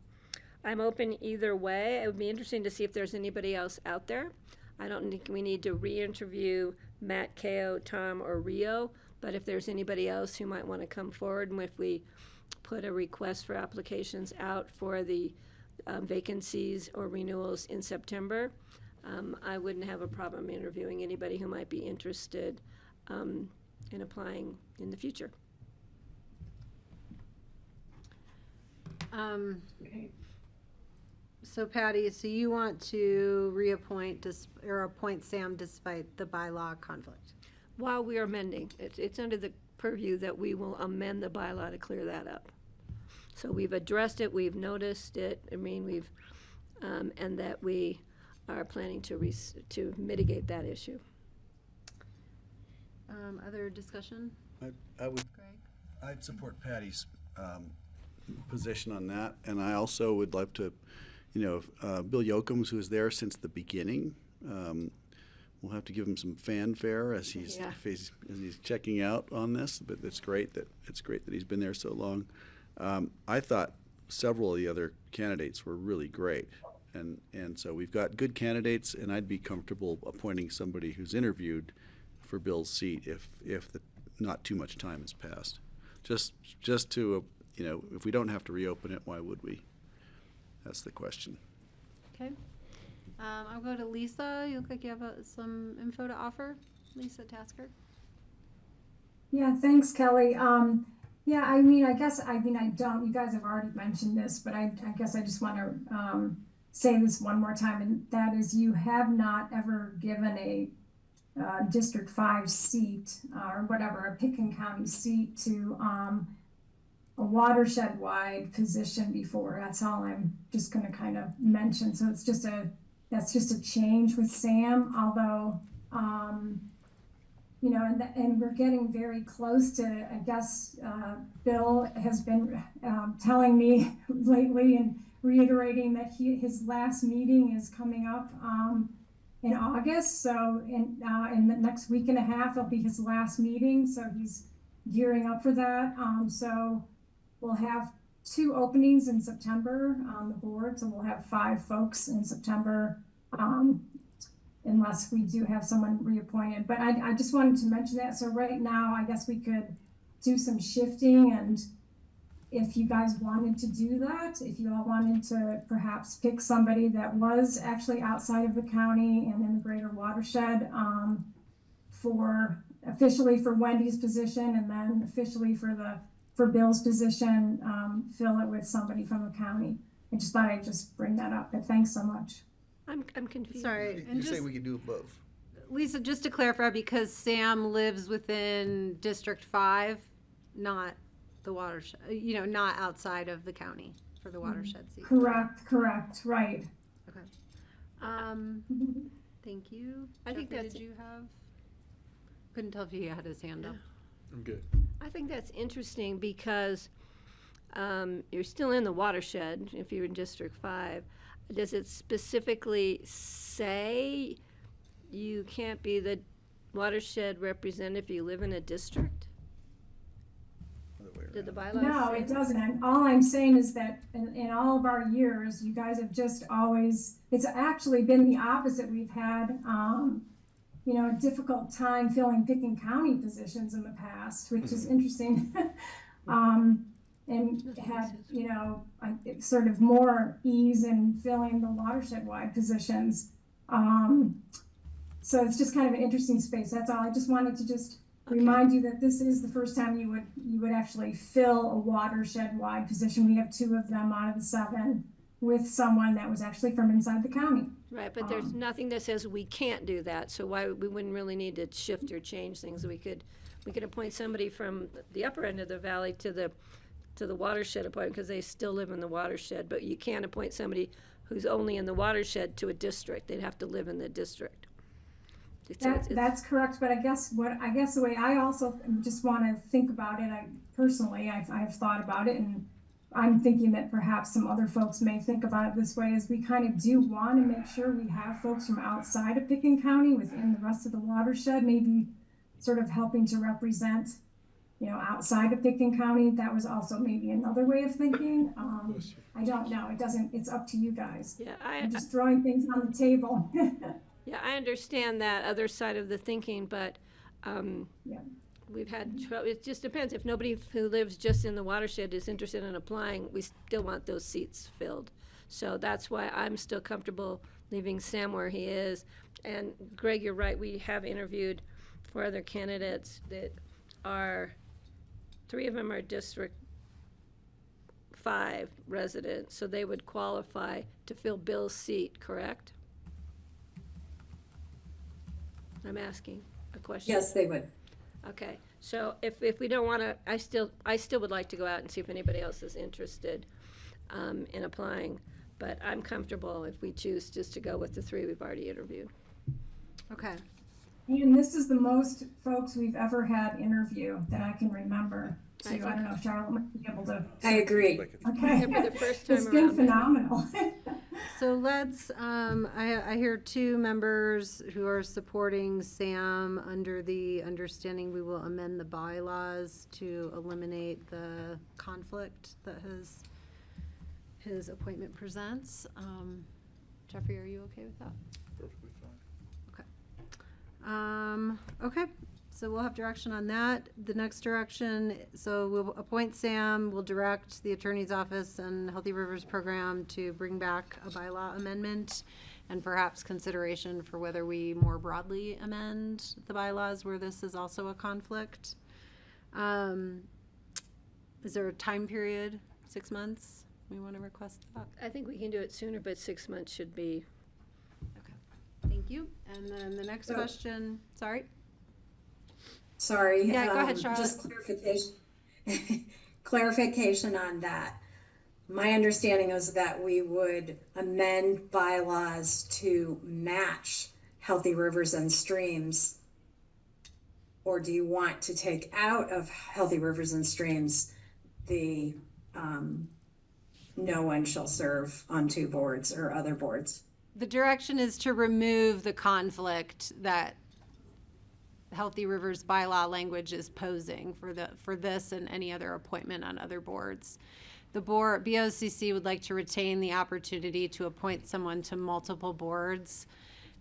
open either way. It would be interesting to see if there's anybody else out there. I don't think we need to re-interview Matt, Ko, Tom, or Rio, but if there's anybody else who might want to come forward, and if we put a request for applications out for the vacancies or renewals in September, I wouldn't have a problem interviewing anybody who might be interested in applying in the future. So Patty, so you want to reappoint or appoint Sam despite the bylaw conflict? While we are amending, it's under the purview that we will amend the bylaw to clear that up. So we've addressed it, we've noticed it, and that we are planning to mitigate that issue. Other discussion? I'd support Patty's position on that, and I also would love to, Bill Yocums, who is there since the beginning, we'll have to give him some fanfare as he's checking out on this. But it's great that he's been there so long. I thought several of the other candidates were really great, and so we've got good candidates, and I'd be comfortable appointing somebody who's interviewed for Bill's seat if not too much time has passed. Just to, if we don't have to reopen it, why would we? That's the question. Okay. I'll go to Lisa. You look like you have some info to offer. Lisa Tasker. Yeah, thanks, Kelly. Yeah, I guess I don't, you guys have already mentioned this, but I guess I just want to say this one more time, and that is you have not ever given a District 5 seat or whatever, a Pickens County seat to a watershed-wide position before. That's all I'm just going to kind of mention. So that's just a change with Sam, although, and we're getting very close to, I guess, Bill has been telling me lately and reiterating that his last meeting is coming up in August. So in the next week and a half, it'll be his last meeting. So he's gearing up for that. So we'll have 2 openings in September on the board. So we'll have 5 folks in September, unless we do have someone reappointed. But I just wanted to mention that. So right now, I guess we could do some shifting, and if you guys wanted to do that, if you all wanted to perhaps pick somebody that was actually outside of the county and in the greater watershed, officially for Wendy's position, and then officially for Bill's position, fill it with somebody from the county. I just thought I'd just bring that up, but thanks so much. I'm confused. Sorry. You say we could do both. Lisa, just to clarify, because Sam lives within District 5, not the watershed, not outside of the county for the watershed seat. Correct, right. Okay. Thank you. I think Jeffrey, that's- did you have? Couldn't tell if he had his hand up. I'm good. I think that's interesting because you're still in the watershed if you're in District 5. Does it specifically say you can't be the watershed representative if you live in a district? Did the bylaws No, say it that? doesn't. All I'm saying is that in all of our years, you guys have just always, it's actually been the opposite. We've had, a difficult time filling Pickens County positions in the past, which is interesting. And had, sort of more ease in filling the watershed-wide positions. So it's just kind of an interesting space. That's all. I just wanted to remind you that this is the first time you would actually fill a watershed-wide position. We have 2 of them out of the 7 with someone that was actually from inside the county. Right, but there's nothing that says we can't do that, so we wouldn't really need to shift or change things. We could appoint somebody from the upper end of the valley to the watershed appointment because they still live in the watershed, but you can't appoint somebody who's only in the watershed to a district. They'd have to live in the district. That's correct, but I guess the way I also just want to think about it, I've thought about it, and I'm thinking that perhaps some other folks may think about it this way, is we kind of do want to make sure we have folks from outside of Pickens County within the rest of the watershed, maybe sort of helping to represent, outside of Pickens County. That was also maybe another way of thinking. I don't know. It's up to you guys. Yeah, I'm just throwing things on the table. Yeah, I understand that other side of the thinking, but Yeah. we've had trouble. It just depends. If nobody who lives just in the watershed is interested in applying, we still want those seats filled. So that's why I'm still comfortable leaving Sam where he is. And Greg, you're right. We have interviewed 4 other candidates that are, 3 of them are District 5 resident, so they would qualify to fill Bill's seat, correct? I'm asking a question. Yes, they would. Okay, so if we don't want to, I still would like to go out and see if anybody else is interested in applying, but I'm comfortable if we choose just to go with the 3 we've already interviewed. Okay. And this is the most folks we've ever had interview that I can remember. So I don't know, Charlotte might be able to. I agree. Okay. For the first time It's been around. phenomenal. So let's, I hear 2 members who are supporting Sam under the understanding we will amend the bylaws to eliminate the conflict that his appointment presents. Jeffrey, are you okay with that? Perfectly fine. Okay, so we'll have direction on that. The next direction, so we'll appoint Sam, we'll direct the Attorney's Office and Healthy Rivers Program to bring back a bylaw amendment and perhaps consideration for whether we more broadly amend the bylaws where this is also a conflict. Is there a time period, 6 months? We want to request that? I think we can do it sooner, but 6 months should be. Thank you. And then the next question, sorry? Sorry. Yeah, go ahead, Charlotte. Just clarification. Clarification on that. My understanding is that we would amend bylaws to match Healthy Rivers and Streams. Or do you want to take out of Healthy Rivers and Streams the no one shall serve on 2 boards or other boards? The direction is to remove the conflict that Healthy Rivers bylaw language is posing for this and any other appointment on other boards. The board, BoCC would like to retain the opportunity to appoint someone to multiple boards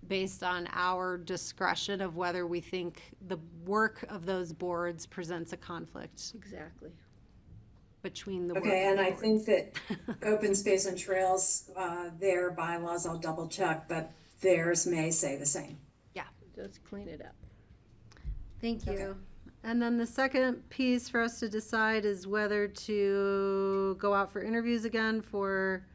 based on our discretion of whether we think the work of those boards presents a conflict Exactly. between the work Okay, of and the I boards. think that Open Space and Trails, their bylaws, I'll double check, but theirs may say the same. Yeah. Let's clean it up. Thank you. Okay. And then the second piece for us to decide is whether to go out for interviews again for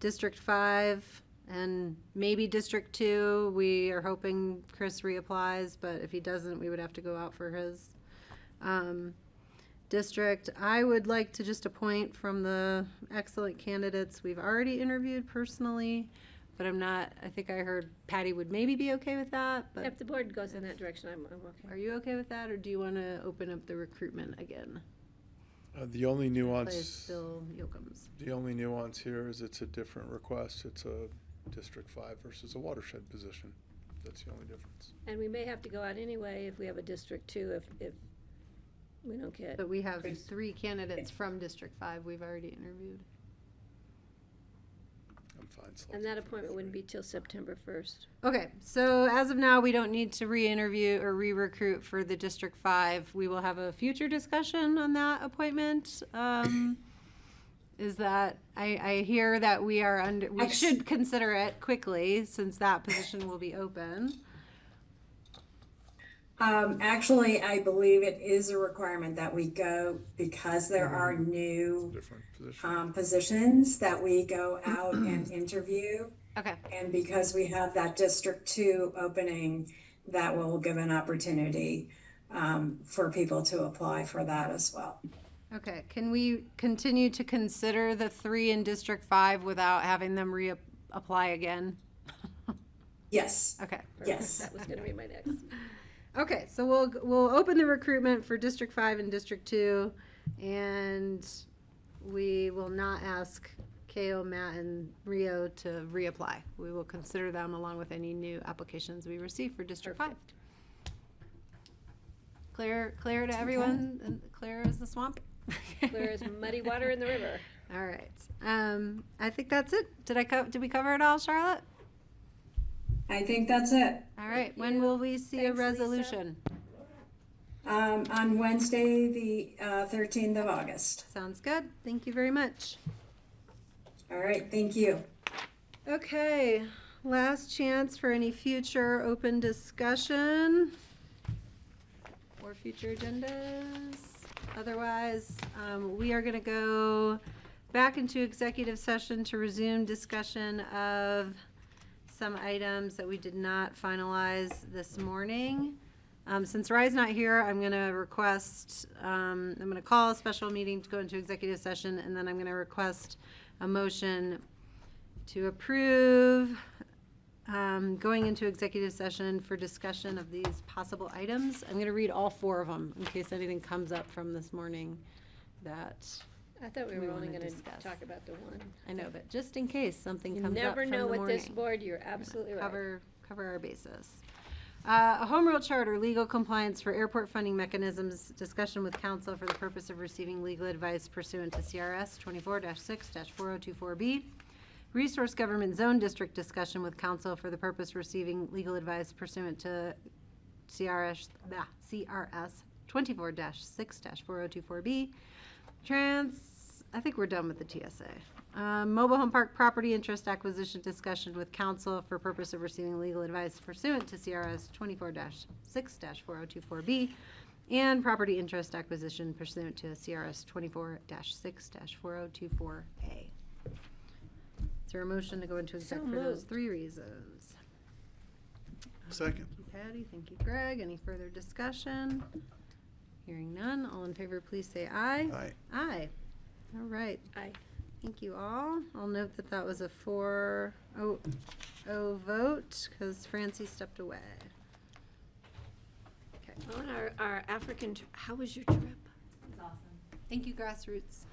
District 5 and maybe District 2. We are hoping Chris reapplies, but if he doesn't, we would have to go out for his district. I would like to just appoint from the excellent candidates we've already interviewed personally, but I think I heard Patty would maybe be okay with that, but If the board goes in that direction, I'm okay. are you okay with that, or do you want to open up the recruitment again? The only Place nuance, Bill Yocums. the only nuance here is it's a different request. It's a District 5 versus a watershed position. That's the only difference. And we may have to go out anyway if we have a District 2, if we don't get. But we have 3 candidates from District 5 we've already interviewed. I'm fine. And that appointment wouldn't be till September 1st. Okay, so as of now, we don't need to re-interview or re-recruit for the District 5. We will have a future discussion on that appointment. Is that, I hear that we should consider it quickly since that position will be open. Actually, I believe it is a requirement that we go, because there are new Different position. positions, that we go out and interview. Okay. And because we have that District 2 opening, that will give an opportunity for people to apply for that as well. Okay, can we continue to consider the 3 in District 5 without having them reapply again? Yes. Okay. Yes. That was gonna be my next. Okay, so we'll open the recruitment for District 5 and District 2, and we will not ask Ko, Matt, and Rio to reapply. We will consider them along with any new applications we receive for District 5. Clear to everyone? And clear as the swamp? Clear as muddy water in the river. All right. I think that's it. Did we cover it all, Charlotte? I think that's it. All right. When will we see a resolution? On Wednesday, the 13th of August. Sounds good. Thank you very much. All right, thank you. Okay, last chance for any future open discussion or future agendas. Otherwise, we are going to go back into executive session to resume discussion of some items that we did not finalize this morning. Since Rye's not here, I'm going to request, I'm going to call a special meeting to go into executive session, and then I'm going to request a motion to approve going into executive session for discussion of these possible items. I'm going to read all 4 of them in case anything comes up from this morning that I thought we we were only wanna gonna discuss. talk about the one. I know, but just in case something You comes up never from know the with this morning. board, you're absolutely right. Cover our bases. A home rule charter, legal compliance for airport funding mechanisms, discussion with counsel for the purpose of receiving legal advice pursuant to CRS 24-6-4024B. Resource Government Zone District discussion with counsel for the purpose of receiving legal advice pursuant to CRS 24-6-4024B. I think we're done with the TSA. Mobile home park property interest acquisition discussion with counsel for purpose of receiving legal advice pursuant to CRS 24-6-4024B, and property interest acquisition pursuant to CRS 24-6-4024A. Is there a motion to go into exec for those 3 reasons? Second. Thank you, Patty. Thank you, Greg. Any further discussion? Hearing none. All in favor, please say aye. Aye. Aye. All right. Aye. Thank you all. I'll note that that was a 4-0 vote because Francie stepped away. Okay. On our African, how was your trip? Thank you, Grassroots.